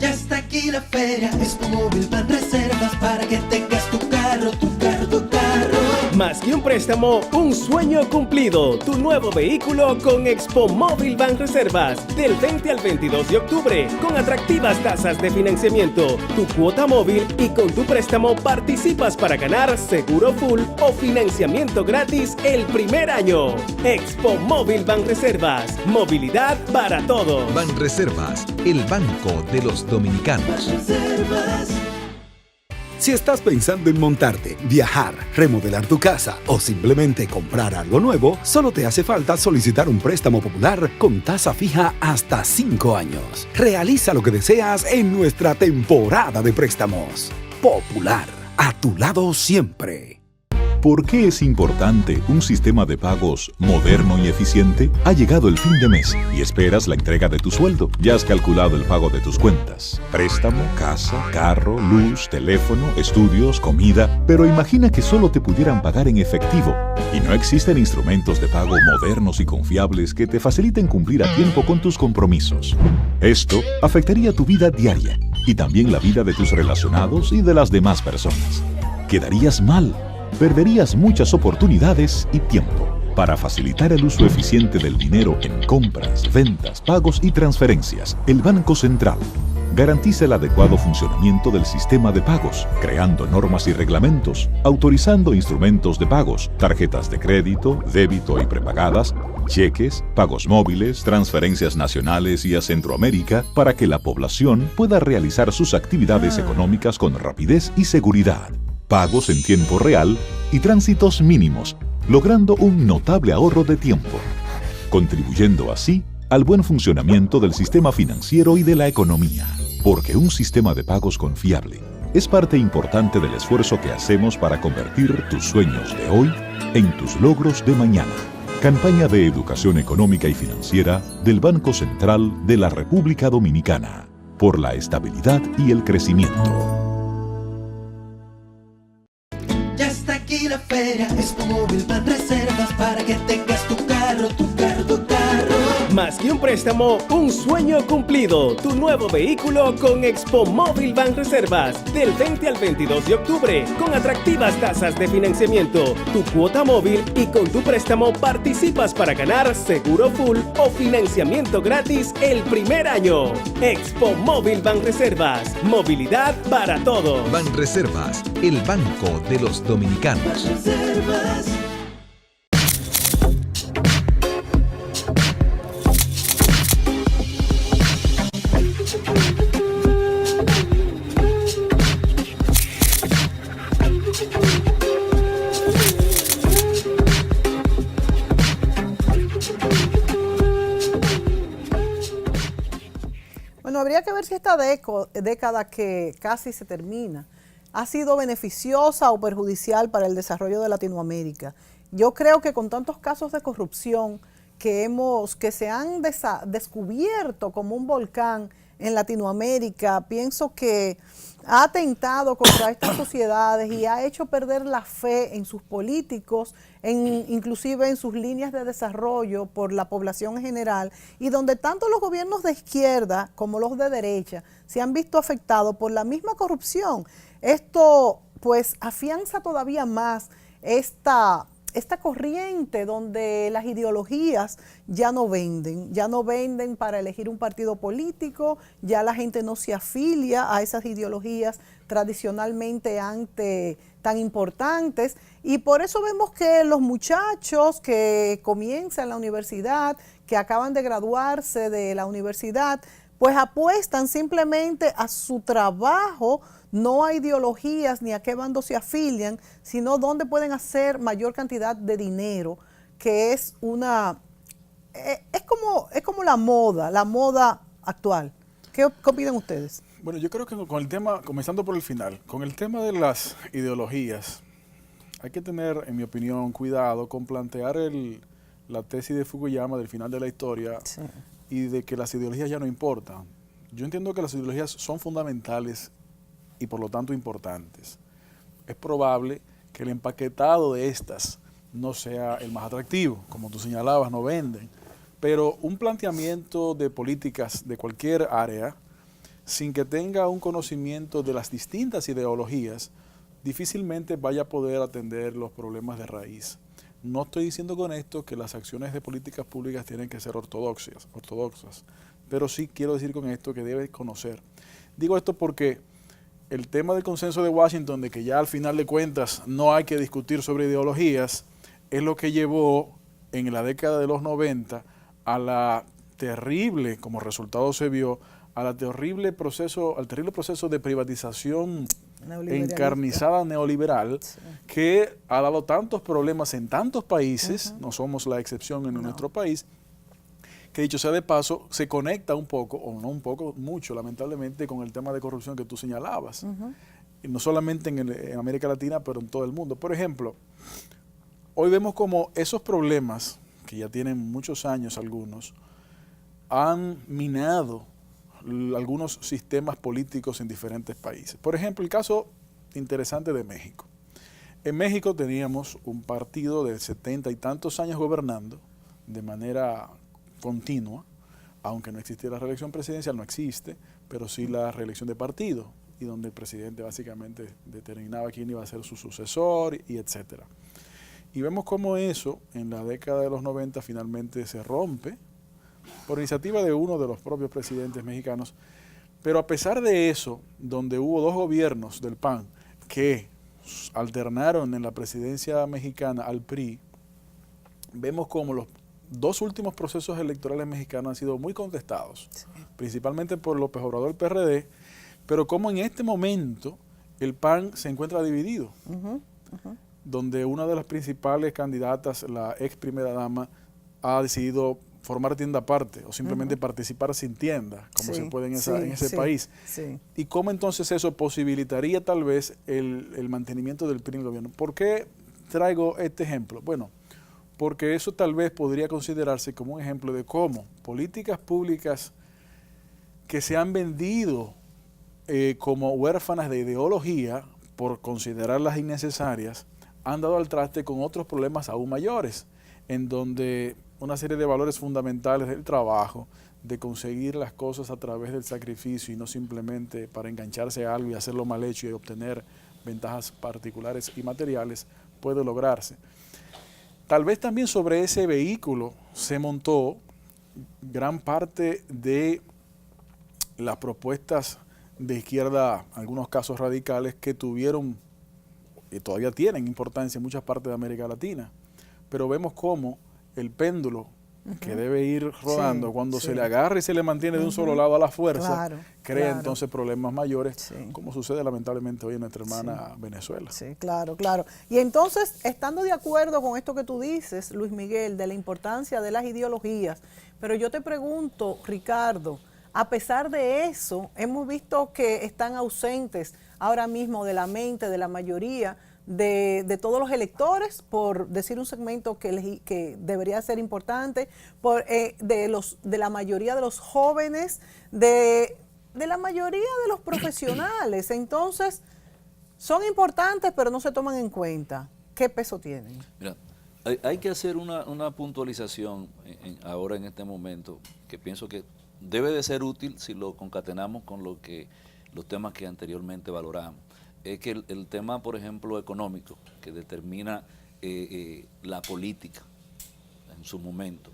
Ya está aquí la feria, Expo Móvil Banreservas para que tengas tu carro, tu carro, tu carro. Más que un préstamo, un sueño cumplido. Tu nuevo vehículo con Expo Móvil Banreservas. Del 20 al 22 de octubre, con atractivas tasas de financiamiento, tu cuota móvil y con tu préstamo participas para ganar seguro full o financiamiento gratis el primer año. Expo Móvil Banreservas. Movilidad para todos. Banreservas, el banco de los dominicanos. Banreservas. Si estás pensando en montarte, viajar, remodelar tu casa o simplemente comprar algo nuevo, solo te hace falta solicitar un préstamo popular con tasa fija hasta 5 años. Realiza lo que deseas en nuestra temporada de préstamos. Popular, a tu lado siempre. ¿Por qué es importante un sistema de pagos moderno y eficiente? Ha llegado el fin de mes y esperas la entrega de tu sueldo. Ya has calculado el pago de tus cuentas. Préstamo, casa, carro, luz, teléfono, estudios, comida. Pero imagina que solo te pudieran pagar en efectivo. Y no existen instrumentos de pago modernos y confiables que te faciliten cumplir a tiempo con tus compromisos. Esto afectaría tu vida diaria y también la vida de tus relacionados y de las demás personas. Quedarías mal. Perderías muchas oportunidades y tiempo. Para facilitar el uso eficiente del dinero en compras, ventas, pagos y transferencias, el Banco Central garantiza el adecuado funcionamiento del sistema de pagos, creando normas y reglamentos, autorizando instrumentos de pagos, tarjetas de crédito, débito y prepagadas, cheques, pagos móviles, transferencias nacionales y a Centroamérica para que la población pueda realizar sus actividades económicas con rapidez y seguridad. Pagos en tiempo real y tránsitos mínimos, logrando un notable ahorro de tiempo, contribuyendo así al buen funcionamiento del sistema financiero y de la economía. Porque un sistema de pagos confiable es parte importante del esfuerzo que hacemos para convertir tus sueños de hoy en tus logros de mañana. Campaña de Educación Económica y Financiera del Banco Central de la República Dominicana, por la estabilidad y el crecimiento. Aquí la feria, Expo Móvil Banreservas para que tengas tu carro, tu carro, tu carro. Más que un préstamo, un sueño cumplido. Tu nuevo vehículo con Expo Móvil Banreservas. Del 20 al 22 de octubre, con atractivas tasas de financiamiento, tu cuota móvil y con tu préstamo participas para ganar seguro full o financiamiento gratis el primer año. Expo Móvil Banreservas. Movilidad para todos. Banreservas, el banco de los dominicanos. Banreservas. Bueno, habría que ver si esta década que casi se termina ha sido beneficiosa o perjudicial para el desarrollo de Latinoamérica. Yo creo que con tantos casos de corrupción que se han descubierto como un volcán en Latinoamérica, pienso que ha atentado contra estas sociedades y ha hecho perder la fe en sus políticos, inclusive en sus líneas de desarrollo por la población en general, y donde tanto los gobiernos de izquierda como los de derecha se han visto afectados por la misma corrupción. Esto pues afianza todavía más esta esta corriente donde las ideologías ya no venden para elegir un partido político, ya la gente no se afilia a esas ideologías tradicionalmente tan importantes, y por eso vemos que los muchachos que comienzan la universidad, que acaban de graduarse de la universidad, pues apuestan simplemente a su trabajo, no a ideologías ni a qué bando se afilian, sino dónde pueden hacer mayor cantidad de dinero, que es es como la moda actual. ¿Qué opinan ustedes? Bueno, yo creo que con el tema, comenzando por el final, con el tema de las ideologías, hay que tener, en mi opinión, cuidado con plantear la tesis de Fukuyama del final de la historia, sí, y de que las ideologías ya no importan. Yo entiendo que las ideologías son fundamentales y por lo tanto importantes. Es probable que el empaquetado de estas no sea el más atractivo, como tú señalabas, no venden, pero un planteamiento de políticas de cualquier área, sin que tenga un conocimiento de las distintas ideologías, difícilmente vaya a poder atender los problemas de raíz. No estoy diciendo con esto que las acciones de políticas públicas tienen que ser ortodoxas, pero sí quiero decir con esto que debe conocer. Digo esto porque el tema del consenso de Washington, de que ya al final de cuentas no hay que discutir sobre ideologías, es lo que llevó en la década de los 90 a la terrible, como resultado se vio, al terrible proceso de privatización encarnizada neoliberal, sí, que ha dado tantos problemas en tantos países, no somos la excepción en nuestro país, que dicho sea de paso, se conecta un poco, o no un poco, mucho lamentablemente, con el tema de corrupción que tú señalabas. Y no solamente en América Latina, pero en todo el mundo. Por ejemplo, hoy vemos como esos problemas, que ya tienen muchos años algunos, han minado algunos sistemas políticos en diferentes países. Por ejemplo, el caso interesante de México. En México teníamos un partido de 70 y tantos años gobernando de manera continua, aunque no existiera la reelección presidencial, no existe, pero sí la reelección de partido, y donde el presidente básicamente determinaba quién iba a ser su sucesor, y etcétera. Y vemos cómo eso, en la década de los 90, finalmente se rompe, por iniciativa de uno de los propios presidentes mexicanos, pero a pesar de eso, donde hubo dos gobiernos del PAN que alternaron en la presidencia mexicana al PRI, vemos como los dos últimos procesos electorales mexicanos han sido muy contestados, sí, principalmente por López Obrador, el PRD, pero como en este momento el PAN se encuentra dividido, donde una de las principales candidatas, la ex primera dama, ha decidido formar tienda aparte o simplemente participar sin tienda, como se puede en ese país. Sí. Y cómo entonces eso posibilitaría tal vez el mantenimiento del PRI en el gobierno. ¿Por qué traigo este ejemplo? Bueno, porque eso tal vez podría considerarse como un ejemplo de cómo políticas públicas que se han vendido como huérfanas de ideología por considerarlas innecesarias, han dado al traste con otros problemas aún mayores, en donde una serie de valores fundamentales del trabajo, de conseguir las cosas a través del sacrificio y no simplemente para engancharse a algo y hacerlo mal hecho y obtener ventajas particulares y materiales, puede lograrse. Tal vez también sobre ese vehículo se montó gran parte de las propuestas de izquierda, algunos casos radicales, que tuvieron y todavía tienen importancia en muchas partes de América Latina. Pero vemos cómo el péndulo que debe ir rodando, cuando se le agarra y se le mantiene de un solo lado a la fuerza, crea entonces problemas mayores, como sucede lamentablemente hoy en nuestra hermana Venezuela. Sí, claro. Y entonces, estando de acuerdo con esto que tú dices, Luis Miguel, de la importancia de las ideologías, pero yo te pregunto, Ricardo, a pesar de eso, hemos visto que están ausentes ahora mismo de la mente de la mayoría de todos los electores, por decir un segmento que debería ser importante, de la mayoría de los jóvenes, de la mayoría de los profesionales. Entonces, son importantes, pero no se toman en cuenta. ¿Qué peso tienen? Mira, hay que hacer una puntualización ahora en este momento, que pienso que debe de ser útil si lo concatenamos con los temas que anteriormente valoramos. Es que el tema, por ejemplo, económico, que determina la política en su momento.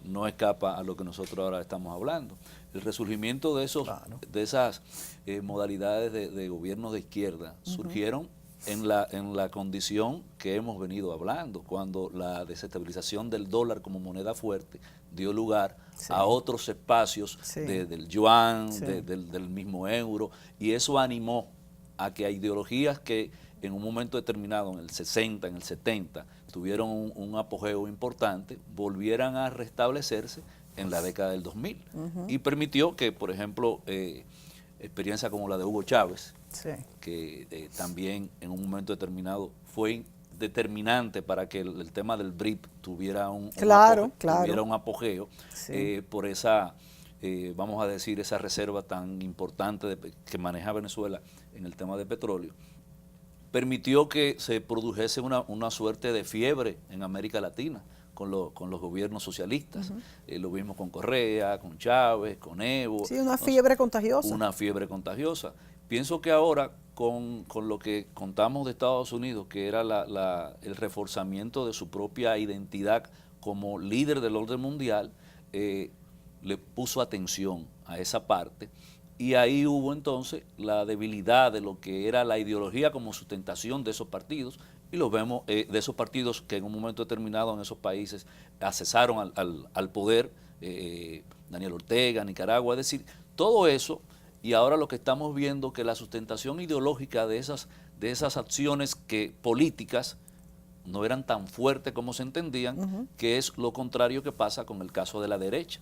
No escapa a lo que nosotros ahora estamos hablando. El resurgimiento de esas modalidades de gobierno de izquierda surgieron en la condición que hemos venido hablando, cuando la desestabilización del dólar como moneda fuerte dio lugar a otros espacios del yuan, del mismo euro, y eso animó a que a ideologías que en un momento determinado, en el 60, en el 70, tuvieron un apogeo importante, volvieran a restablecerse en la década del 2000. Y permitió que, por ejemplo, experiencia como la de Hugo Chávez, que también en un momento determinado fue determinante para que el tema del BRIP tuviera un apogeo, por esa, vamos a decir, esa reserva tan importante que maneja Venezuela en el tema de petróleo, permitió que se produjese una suerte de fiebre en América Latina con los gobiernos socialistas. Lo vimos con Correa, con Chávez, con Evo. Sí, una fiebre contagiosa. Una fiebre contagiosa. Pienso que ahora, con lo que contamos de Estados Unidos, que era el reforzamiento de su propia identidad como líder del orden mundial, le puso atención a esa parte. Y ahí hubo entonces la debilidad de lo que era la ideología como sustentación de esos partidos, y los vemos de esos partidos que en un momento determinado en esos países accesaron al poder, Daniel Ortega, Nicaragua, es decir, todo eso, y ahora lo que estamos viendo que la sustentación ideológica de esas acciones políticas no eran tan fuertes como se entendían, que es lo contrario que pasa con el caso de la derecha,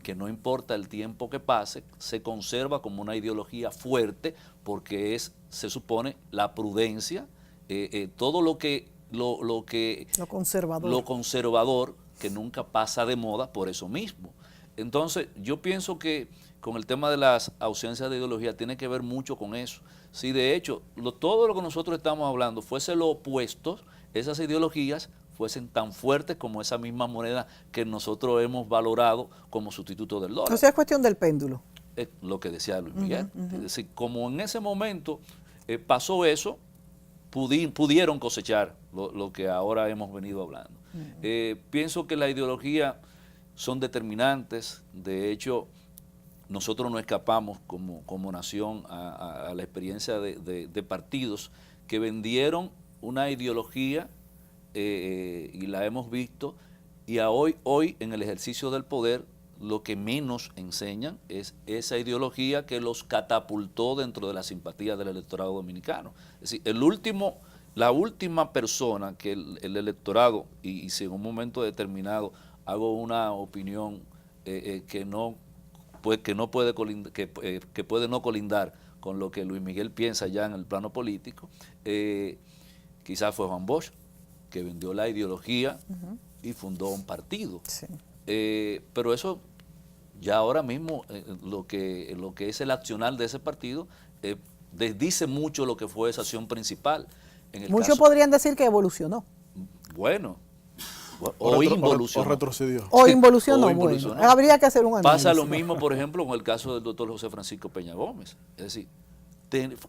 que no importa el tiempo que pase, se conserva como una ideología fuerte, porque se supone la prudencia, todo lo conservador, que nunca pasa de moda por eso mismo. Entonces, yo pienso que con el tema de las ausencias de ideología tiene que ver mucho con eso. Si de hecho todo lo que nosotros estamos hablando fuese lo opuesto, esas ideologías fuesen tan fuertes como esa misma moneda que nosotros hemos valorado como sustituto del dólar. O sea, es cuestión del péndulo. Es lo que decía Luis Miguel. Es decir, como en ese momento pasó eso, pudieron cosechar lo que ahora hemos venido hablando. Pienso que la ideología son determinantes. De hecho, nosotros no escapamos como nación a la experiencia de partidos que vendieron una ideología y la hemos visto, y hoy en el ejercicio del poder lo que menos enseñan es esa ideología que los catapultó dentro de la simpatía del electorado dominicano. Es decir, la última persona que el electorado, y si en un momento determinado hago una opinión que puede no colindar con lo que Luis Miguel piensa ya en el plano político, quizás fue Juan Bosch, que vendió la ideología y fundó un partido. Pero eso ya ahora mismo, lo que es el accionar de ese partido, desdice mucho lo que fue esa acción principal. Muchos podrían decir que evolucionó. Bueno, o involucionó. O retrocedió. O involucionó. Bueno, habría que hacer un análisis. Pasa lo mismo, por ejemplo, con el caso del doctor José Francisco Peña Gómez. Es decir,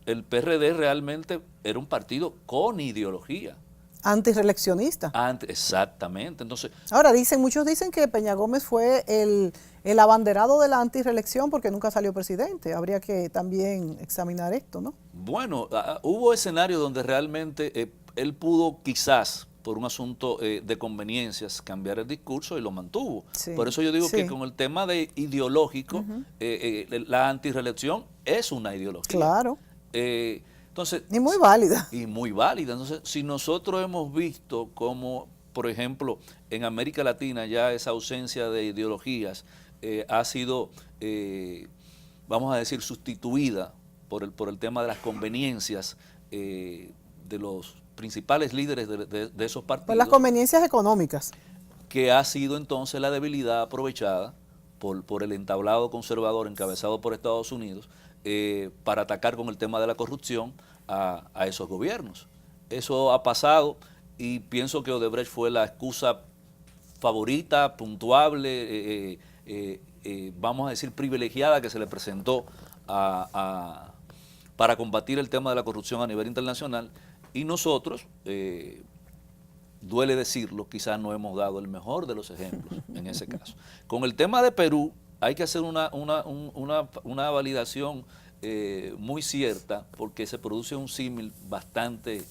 el PRD realmente era un partido con ideología. Antirreeleccionista. Exactamente. Entonces, ahora muchos dicen que Peña Gómez fue el abanderado de la antirreelección porque nunca salió presidente. Habría que también examinar esto, ¿no? Bueno, hubo escenarios donde realmente él pudo quizás, por un asunto de conveniencias, cambiar el discurso y lo mantuvo. Por eso yo digo que con el tema de ideológico, la antirreelección es una ideología. Claro. Entonces, y muy válida. Y muy válida. Entonces, si nosotros hemos visto como, por ejemplo, en América Latina ya esa ausencia de ideologías ha sido, vamos a decir, sustituida por el tema de las conveniencias de los principales líderes de esos partidos. Por las conveniencias económicas. Que ha sido entonces la debilidad aprovechada por el entablado conservador encabezado por Estados Unidos, para atacar con el tema de la corrupción a esos gobiernos. Eso ha pasado y pienso que Odebrecht fue la excusa favorita, puntuable, vamos a decir privilegiada que se le presentó para combatir el tema de la corrupción a nivel internacional, y nosotros duele decirlo, quizás no hemos dado el mejor de los ejemplos en ese caso. Con el tema de Perú, hay que hacer una validación muy cierta, porque se produce un símil bastante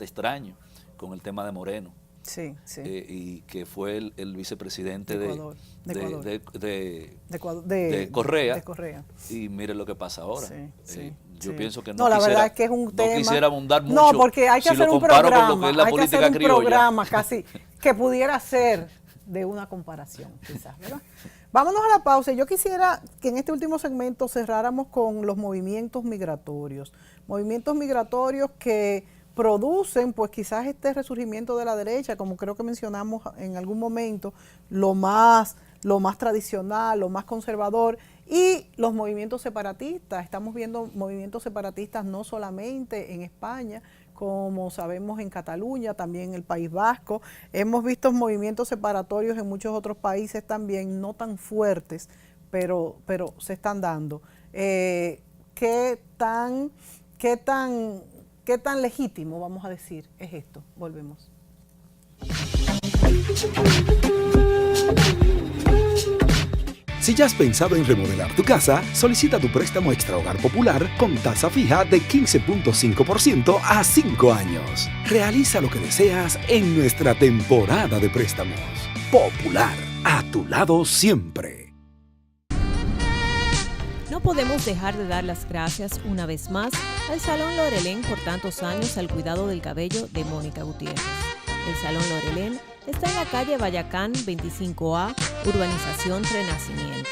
extraño con el tema de Moreno. Sí, sí. Y que fue el vicepresidente de Correa. Y mire lo que pasa ahora. Sí. Yo pienso que no la verdad es que es un tema. No quisiera abundar mucho. No, porque hay que hacer un programa. Con lo que es la hay política que hacer un criolla. programa casi que pudiera ser de una comparación, quizás, ¿verdad? Vámonos a la pausa. Yo quisiera que en este último segmento cerráramos con los movimientos migratorios. Movimientos migratorios que producen, pues quizás este resurgimiento de la derecha, como creo que mencionamos en algún momento, lo más tradicional, lo más conservador, y los movimientos separatistas. Estamos viendo movimientos separatistas no solamente en España, como sabemos en Cataluña, también en el País Vasco. Hemos visto movimientos separatorios en muchos otros países también, no tan fuertes, pero se están dando. ¿Qué tan legítimo, vamos a decir, es esto? Volvemos. Si ya has pensado en remodelar tu casa, solicita tu préstamo Extra Hogar Popular con tasa fija de 15.5% a 5 años. Realiza lo que deseas en nuestra temporada de préstamos. Popular, a tu lado siempre. No podemos dejar de dar las gracias una vez más al Salón Lorelén por tantos años al cuidado del cabello de Mónica Gutiérrez. El Salón Lorelén está en la calle Bayacán 25A, Urbanización Renacimiento.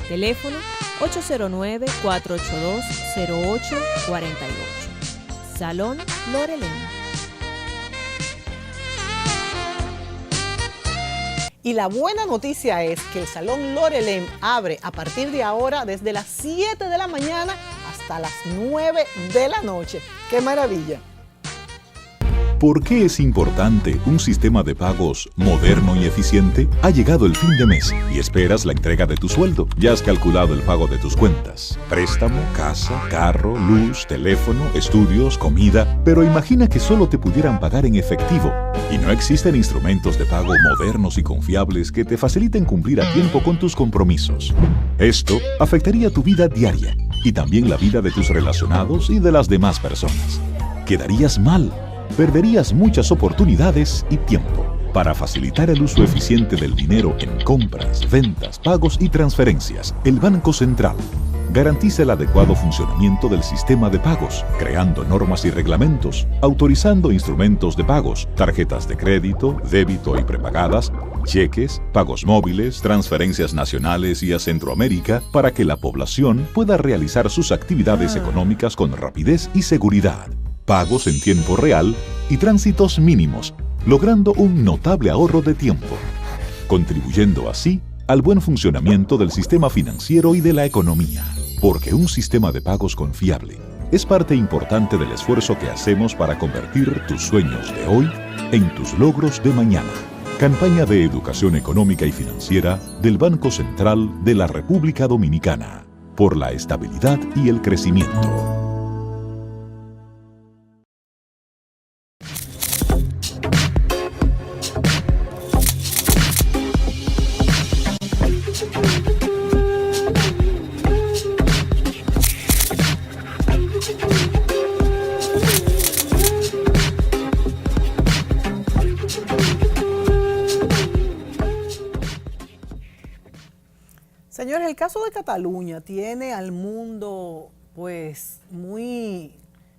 Teléfono 809-482-0848. Salón Lorelén. Y la buena noticia es que el Salón Lorelén abre a partir de ahora desde las 7 de la mañana hasta las 9 de la noche. ¡Qué maravilla! ¿Por qué es importante un sistema de pagos moderno y eficiente? Ha llegado el fin de mes y esperas la entrega de tu sueldo. Ya has calculado el pago de tus cuentas. Préstamo, casa, carro, luz, teléfono, estudios, comida. Pero imagina que solo te pudieran pagar en efectivo. Y no existen instrumentos de pago modernos y confiables que te faciliten cumplir a tiempo con tus compromisos. Esto afectaría tu vida diaria y también la vida de tus relacionados y de las demás personas. Quedarías mal. Perderías muchas oportunidades y tiempo. Para facilitar el uso eficiente del dinero en compras, ventas, pagos y transferencias, el Banco Central garantiza el adecuado funcionamiento del sistema de pagos, creando normas y reglamentos, autorizando instrumentos de pagos, tarjetas de crédito, débito y prepagadas, cheques, pagos móviles, transferencias nacionales y a Centroamérica para que la población pueda realizar sus actividades económicas con rapidez y seguridad. Pagos en tiempo real y tránsitos mínimos, logrando un notable ahorro de tiempo, contribuyendo así al buen funcionamiento del sistema financiero y de la economía. Porque un sistema de pagos confiable es parte importante del esfuerzo que hacemos para convertir tus sueños de hoy en tus logros de mañana. Campaña de Educación Económica y Financiera del Banco Central de la República Dominicana, por la estabilidad y el crecimiento. Señores, el caso de Cataluña tiene al mundo pues muy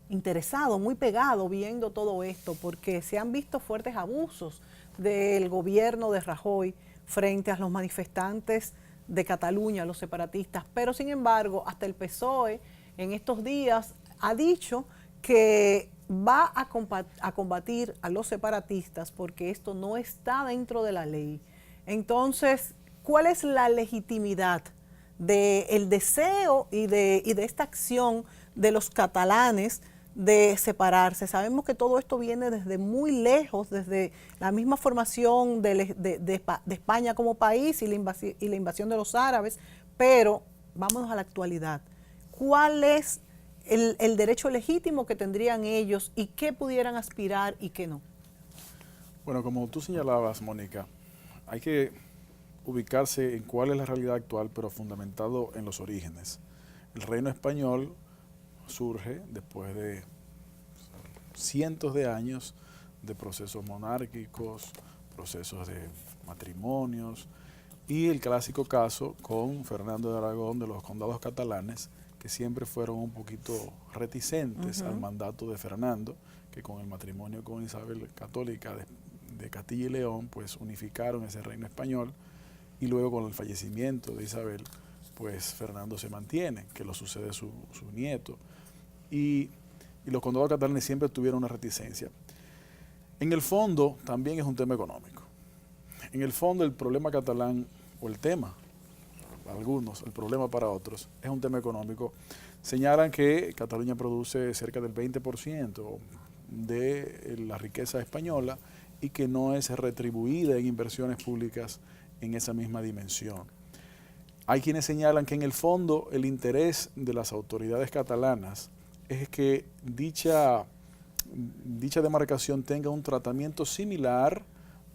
interesado, muy pegado viendo todo esto, porque se han visto fuertes abusos del gobierno de Rajoy frente a los manifestantes de Cataluña, los separatistas, pero sin embargo hasta el PSOE en estos días ha dicho que va a combatir a los separatistas porque esto no está dentro de la ley. Entonces, ¿cuál es la legitimidad del deseo y de esta acción de los catalanes de separarse? Sabemos que todo esto viene desde muy lejos, desde la misma formación de España como país y la invasión de los árabes, pero vámonos a la actualidad. ¿Cuál es el derecho legítimo que tendrían ellos y qué pudieran aspirar y qué no? Bueno, como tú señalabas, Mónica, hay que ubicarse en cuál es la realidad actual, pero fundamentado en los orígenes. El reino español surge después de cientos de años de procesos monárquicos, procesos de matrimonios y el clásico caso con Fernando de Aragón de los condados catalanes, que siempre fueron un poquito reticentes al mandato de Fernando, que con el matrimonio con Isabel Católica de Castilla y León, pues unificaron ese reino español, y luego con el fallecimiento de Isabel, pues Fernando se mantiene, que lo sucede su nieto, y los condados catalanes siempre tuvieron una reticencia. En el fondo también es un tema económico. En el fondo el problema catalán, o el tema, para algunos, el problema para otros, es un tema económico. Señalan que Cataluña produce cerca del 20% de la riqueza española y que no es retribuida en inversiones públicas en esa misma dimensión. Hay quienes señalan que en el fondo el interés de las autoridades catalanas es que dicha demarcación tenga un tratamiento similar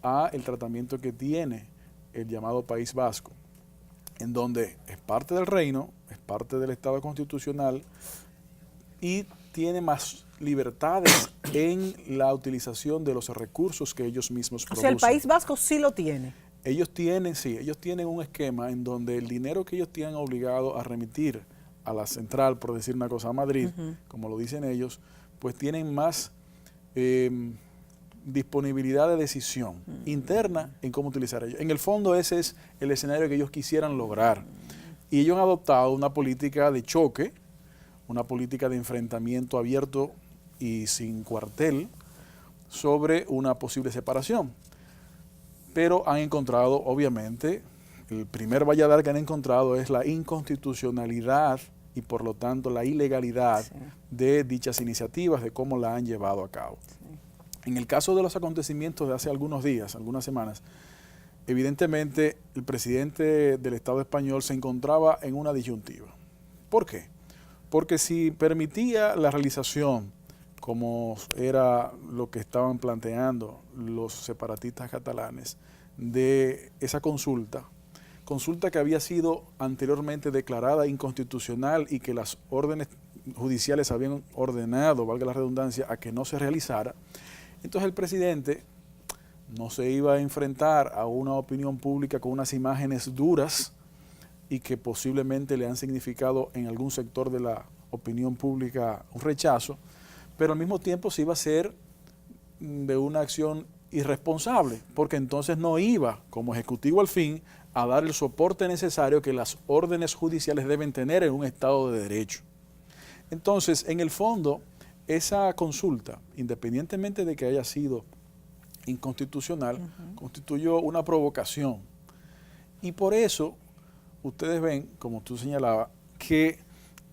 a el tratamiento que tiene el llamado País Vasco, en donde es parte del reino, es parte del Estado constitucional y tiene más libertades en la utilización de los recursos que ellos mismos producen. O sea, el País Vasco sí lo tiene. Ellos tienen un esquema en donde el dinero que ellos tienen obligado a remitir a la central, por decir una cosa, a Madrid, como lo dicen ellos, pues tienen más disponibilidad de decisión interna en cómo utilizar ellos. En el fondo ese es el escenario que ellos quisieran lograr. Y ellos han adoptado una política de choque, una política de enfrentamiento abierto y sin cuartel sobre una posible separación. Pero han encontrado, obviamente, el primer valladar que han encontrado es la inconstitucionalidad y por lo tanto la ilegalidad de dichas iniciativas, de cómo la han llevado a cabo. En el caso de los acontecimientos de hace algunos días, algunas semanas, evidentemente el presidente del Estado español se encontraba en una disyuntiva. ¿Por qué? Porque si permitía la realización, como era lo que estaban planteando los separatistas catalanes, de esa consulta que había sido anteriormente declarada inconstitucional y que las órdenes judiciales habían ordenado, valga la redundancia, a que no se realizara, entonces el presidente no se iba a enfrentar a una opinión pública con unas imágenes duras y que posiblemente le han significado en algún sector de la opinión pública un rechazo, pero al mismo tiempo se iba a hacer de una acción irresponsable, porque entonces no iba como ejecutivo al fin a dar el soporte necesario que las órdenes judiciales deben tener en un Estado de Derecho. Entonces, en el fondo, esa consulta, independientemente de que haya sido inconstitucional, constituyó una provocación. Y por eso, ustedes ven, como tú señalabas, que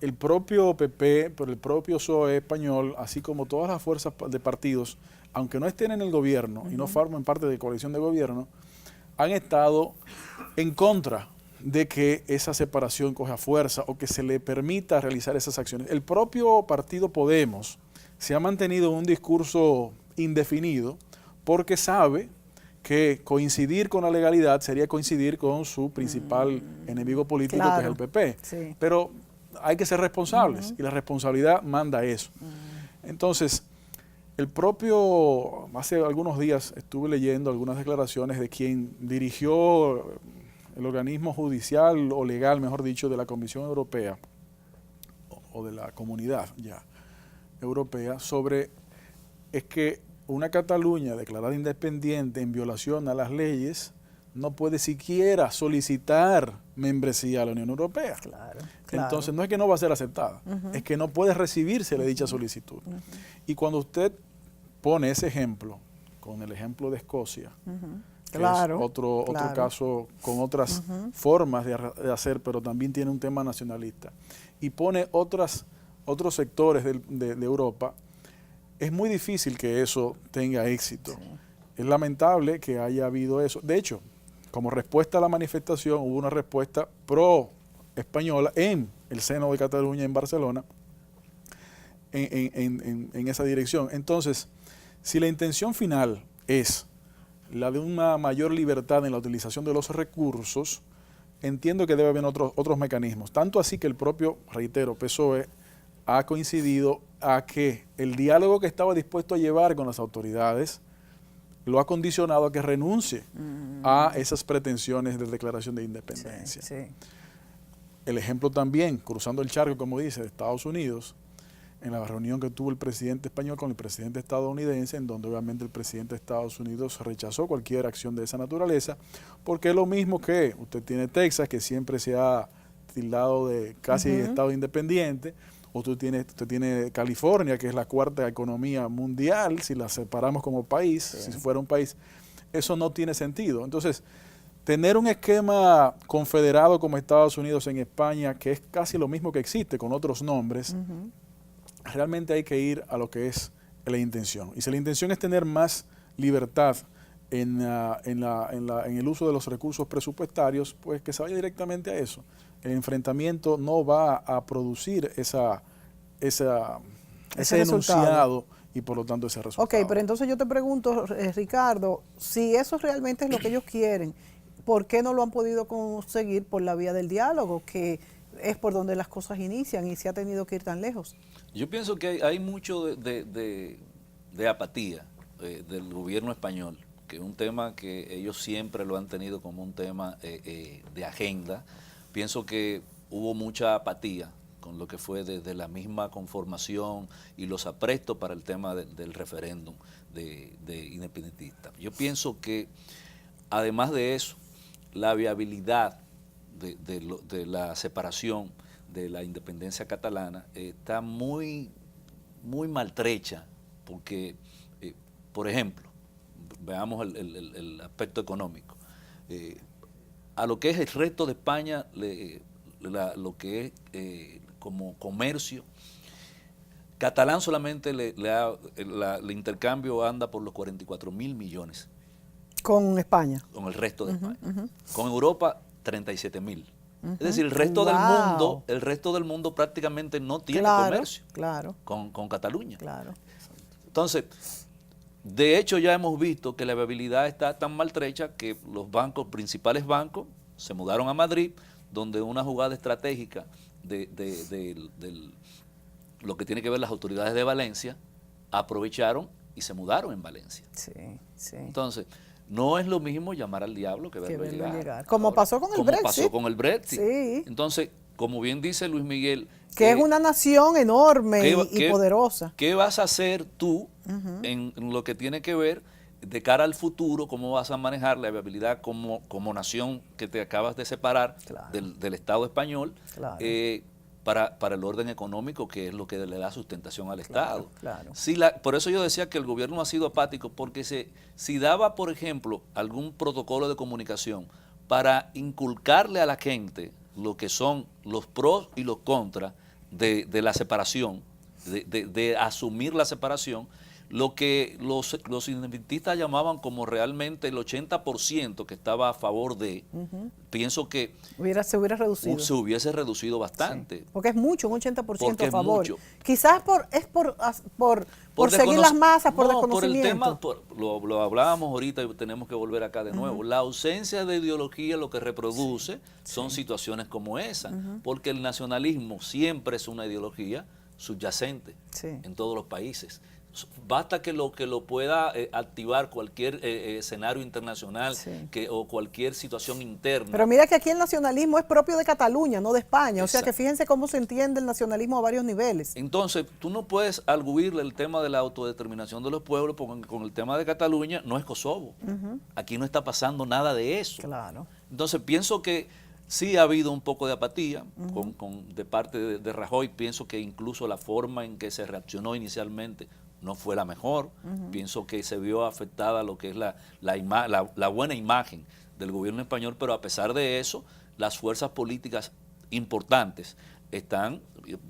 el propio PP, pero el propio PSOE español, así como todas las fuerzas de partidos, aunque no estén en el gobierno y no formen parte de coalición de gobierno, han estado en contra de que esa separación coja fuerza o que se le permita realizar esas acciones. El propio partido Podemos se ha mantenido en un discurso indefinido porque sabe que coincidir con la legalidad sería coincidir con su principal enemigo político, que es el PP. Sí. Pero hay que ser responsables y la responsabilidad manda eso. Entonces, hace algunos días estuve leyendo algunas declaraciones de quien dirigió el organismo judicial o legal, mejor dicho, de la Comisión Europea o de la Comunidad ya Europea, sobre es que una Cataluña declarada independiente en violación a las leyes no puede siquiera solicitar membresía a la Unión Europea. Claro. Entonces no es que no va a ser aceptada, es que no puede recibirse de dicha solicitud. Y cuando usted pone ese ejemplo, con el ejemplo de Escocia, que es otro caso con otras formas de hacer, pero también tiene un tema nacionalista, y pone otros sectores de Europa, es muy difícil que eso tenga éxito. Sí. Es lamentable que haya habido eso. De hecho, como respuesta a la manifestación, hubo una respuesta pro-española en el seno de Cataluña, en Barcelona, en esa dirección. Entonces, si la intención final es la de una mayor libertad en la utilización de los recursos, entiendo que debe haber otros mecanismos. Tanto así que el propio, reitero, PSOE ha coincidido a que el diálogo que estaba dispuesto a llevar con las autoridades lo ha condicionado a que renuncie a esas pretensiones de declaración de independencia. Sí, sí. El ejemplo también, cruzando el charco, como dice, de Estados Unidos, en la reunión que tuvo el presidente español con el presidente estadounidense, en donde obviamente el presidente de Estados Unidos rechazó cualquier acción de esa naturaleza, porque es lo mismo que usted tiene Texas, que siempre se ha tildado de casi estado independiente, o usted tiene California, que es la cuarta economía mundial, si la separamos como país, si fuera un país, eso no tiene sentido. Entonces, tener un esquema confederado como Estados Unidos en España, que es casi lo mismo que existe con otros nombres, realmente hay que ir a lo que es la intención. Y si la intención es tener más libertad en el uso de los recursos presupuestarios, pues que se vaya directamente a eso. El enfrentamiento no va a producir ese enunciado y por lo tanto ese resultado. Ok, pero entonces yo te pregunto, Ricardo, si eso realmente es lo que ellos quieren, ¿por qué no lo han podido conseguir por la vía del diálogo, que es por donde las cosas inician y se ha tenido que ir tan lejos? Yo pienso que hay mucho de apatía del gobierno español, que es un tema que ellos siempre lo han tenido como un tema de agenda. Pienso que hubo mucha apatía con lo que fue desde la misma conformación y los aprestos para el tema del referéndum de independentista. Yo pienso que además de eso, la viabilidad de la separación de la independencia catalana está muy maltrecha, porque, por ejemplo, veamos el aspecto económico. A lo que es el resto de España, lo que es como comercio, catalán solamente el intercambio anda por los 44.000 millones. Con España. Con el resto de España. Con Europa, 37.000. Es decir, el resto del mundo prácticamente no tiene comercio con Cataluña. Claro. Entonces, de hecho ya hemos visto que la viabilidad está tan maltrecha que los principales bancos se mudaron a Madrid, donde una jugada estratégica de lo que tiene que ver las autoridades de Valencia aprovecharon y se mudaron en Valencia. Sí, sí. Entonces, no es lo mismo llamar al diablo que verlo llegar. Como pasó con el Brexit. Como pasó con el Brexit. Sí. Entonces, como bien dice Luis Miguel, que es una nación enorme y poderosa. ¿Qué vas a hacer tú en lo que tiene que ver de cara al futuro? ¿Cómo vas a manejar la viabilidad como nación que te acabas de separar del Estado español para el orden económico, que es lo que le da sustentación al Estado? Claro. Por eso yo decía que el gobierno ha sido apático, porque si daba, por ejemplo, algún protocolo de comunicación para inculcarle a la gente lo que son los pros y los contras de la separación, de asumir la separación, lo que los independentistas llamaban como realmente el 80% que estaba a favor de, pienso que se hubiera reducido. Se hubiese reducido bastante. Sí, porque es mucho, un 80% a favor. Mucho. Quizás por seguir las masas, por desconocimiento. Por el tema, lo hablábamos ahorita y tenemos que volver acá de nuevo. La ausencia de ideología lo que reproduce son situaciones como esa, porque el nacionalismo siempre es una ideología subyacente en todos los países. Basta que lo pueda activar cualquier escenario internacional o cualquier situación interna. Pero mira que aquí el nacionalismo es propio de Cataluña, no de España. Exacto. O sea que fíjense cómo se entiende el nacionalismo a varios niveles. Entonces, tú no puedes arguirle el tema de la autodeterminación de los pueblos, porque con el tema de Cataluña no es Kosovo. Aquí no está pasando nada de eso. Claro. Entonces, pienso que sí ha habido un poco de apatía de parte de Rajoy. Pienso que incluso la forma en que se reaccionó inicialmente no fue la mejor. Pienso que se vio afectada lo que es la buena imagen del gobierno español, pero a pesar de eso, las fuerzas políticas importantes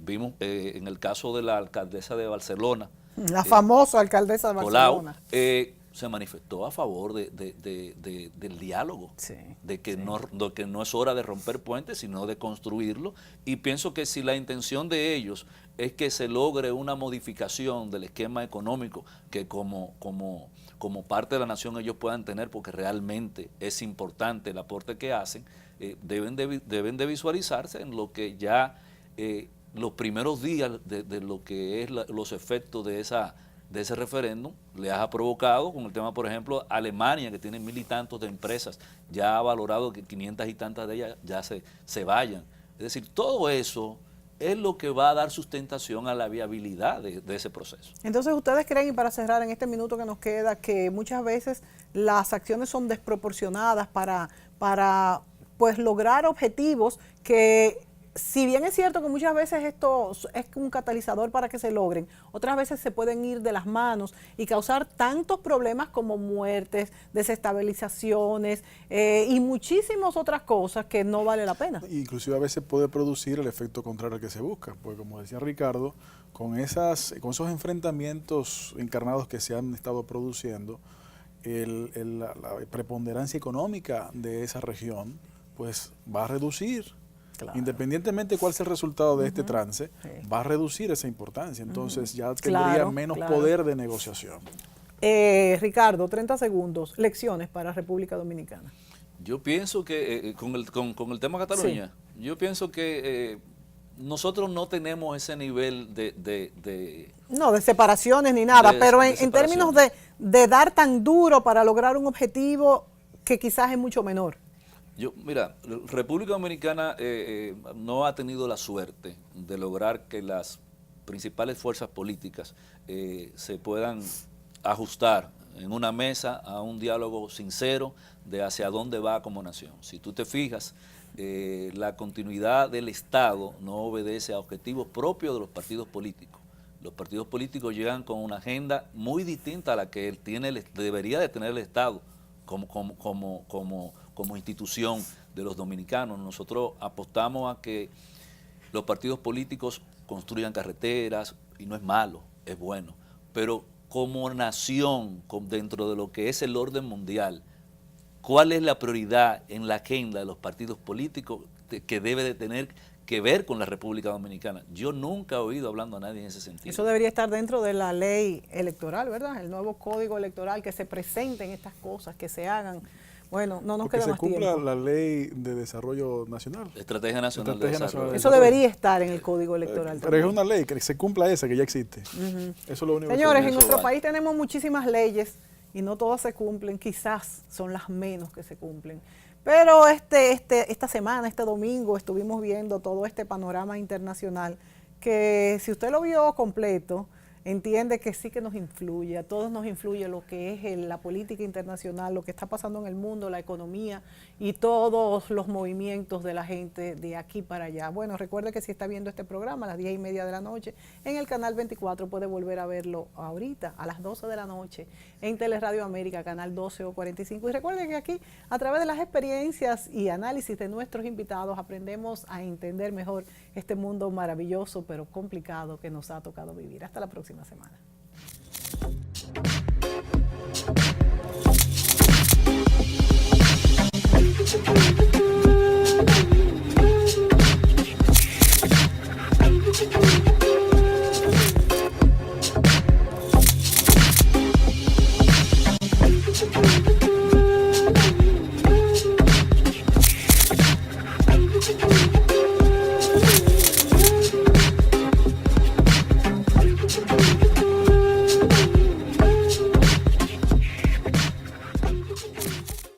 vimos en el caso de la alcaldesa de Barcelona, la famosa alcaldesa de Barcelona, Colau, se manifestó a favor del diálogo, Sí, de que no es hora de romper puentes, sino de construirlo. Y pienso que si la intención de ellos es que se logre una modificación del esquema económico, que como parte de la nación ellos puedan tener, porque realmente es importante el aporte que hacen, deben de visualizarse en lo que ya los primeros días de lo que es los efectos de ese referéndum les ha provocado, con el tema, por ejemplo, Alemania, que tiene 1000 y tantos de empresas, ya ha valorado que 500 y tantas de ellas ya se vayan. Es decir, todo eso es lo que va a dar sustentación a la viabilidad de ese proceso. Entonces, ¿ustedes creen, y para cerrar en este minuto que nos queda, que muchas veces las acciones son desproporcionadas para pues lograr objetivos que, si bien es cierto que muchas veces esto es un catalizador para que se logren, otras veces se pueden ir de las manos y causar tantos problemas como muertes, desestabilizaciones y muchísimas otras cosas que no vale la pena? Inclusive a veces puede producir el efecto contrario al que se busca, porque como decía Ricardo, con esos enfrentamientos encarnados que se han estado produciendo, la preponderancia económica de esa región pues va a reducir. Claro. Independientemente de cuál sea el resultado de este trance, va a reducir esa importancia. Entonces ya tendría menos poder de negociación. Ricardo, 30 segundos. Lecciones para República Dominicana. Yo pienso que con el tema Cataluña, yo pienso que nosotros no tenemos ese nivel de separaciones ni nada, pero en términos de dar tan duro para lograr un objetivo que quizás es mucho menor. Mira, República Dominicana no ha tenido la suerte de lograr que las principales fuerzas políticas se puedan ajustar en una mesa a un diálogo sincero de hacia dónde va como nación. Si tú te fijas, la continuidad del Estado no obedece a objetivos propios de los partidos políticos. Los partidos políticos llegan con una agenda muy distinta a la que debería de tener el Estado como institución de los dominicanos. Nosotros apostamos a que los partidos políticos construyan carreteras, y no es malo, es bueno, pero como nación, dentro de lo que es el orden mundial, ¿cuál es la prioridad en la agenda de los partidos políticos que debe de tener que ver con la República Dominicana? Yo nunca he oído hablando a nadie en ese sentido. Eso debería estar dentro de la ley electoral, ¿verdad? El nuevo código electoral, que se presenten estas cosas, que se hagan. Bueno, no nos queda más tiempo. Que se cumpla la ley de desarrollo nacional. Estrategia Nacional de Desarrollo. Eso debería estar en el código electoral. Pero es una ley, que se cumpla esa que ya existe. Eso es lo único. Señores, en nuestro país tenemos muchísimas leyes y no todas se cumplen, quizás son las menos que se cumplen. Pero esta semana, este domingo, estuvimos viendo todo este panorama internacional que, si usted lo vio completo, entiende que sí que nos influye, a todos nos influye lo que es la política internacional, lo que está pasando en el mundo, la economía y todos los movimientos de la gente de aquí para allá. Bueno, recuerde que si está viendo este programa a las 10:30 de la noche, en el canal 24 puede volver a verlo ahorita a las 12 de la noche en Teleradio América, canal 12 o 45. Y recuerde que aquí, a través de las experiencias y análisis de nuestros invitados, aprendemos a entender mejor este mundo maravilloso pero complicado que nos ha tocado vivir. Hasta la próxima semana. Thank you.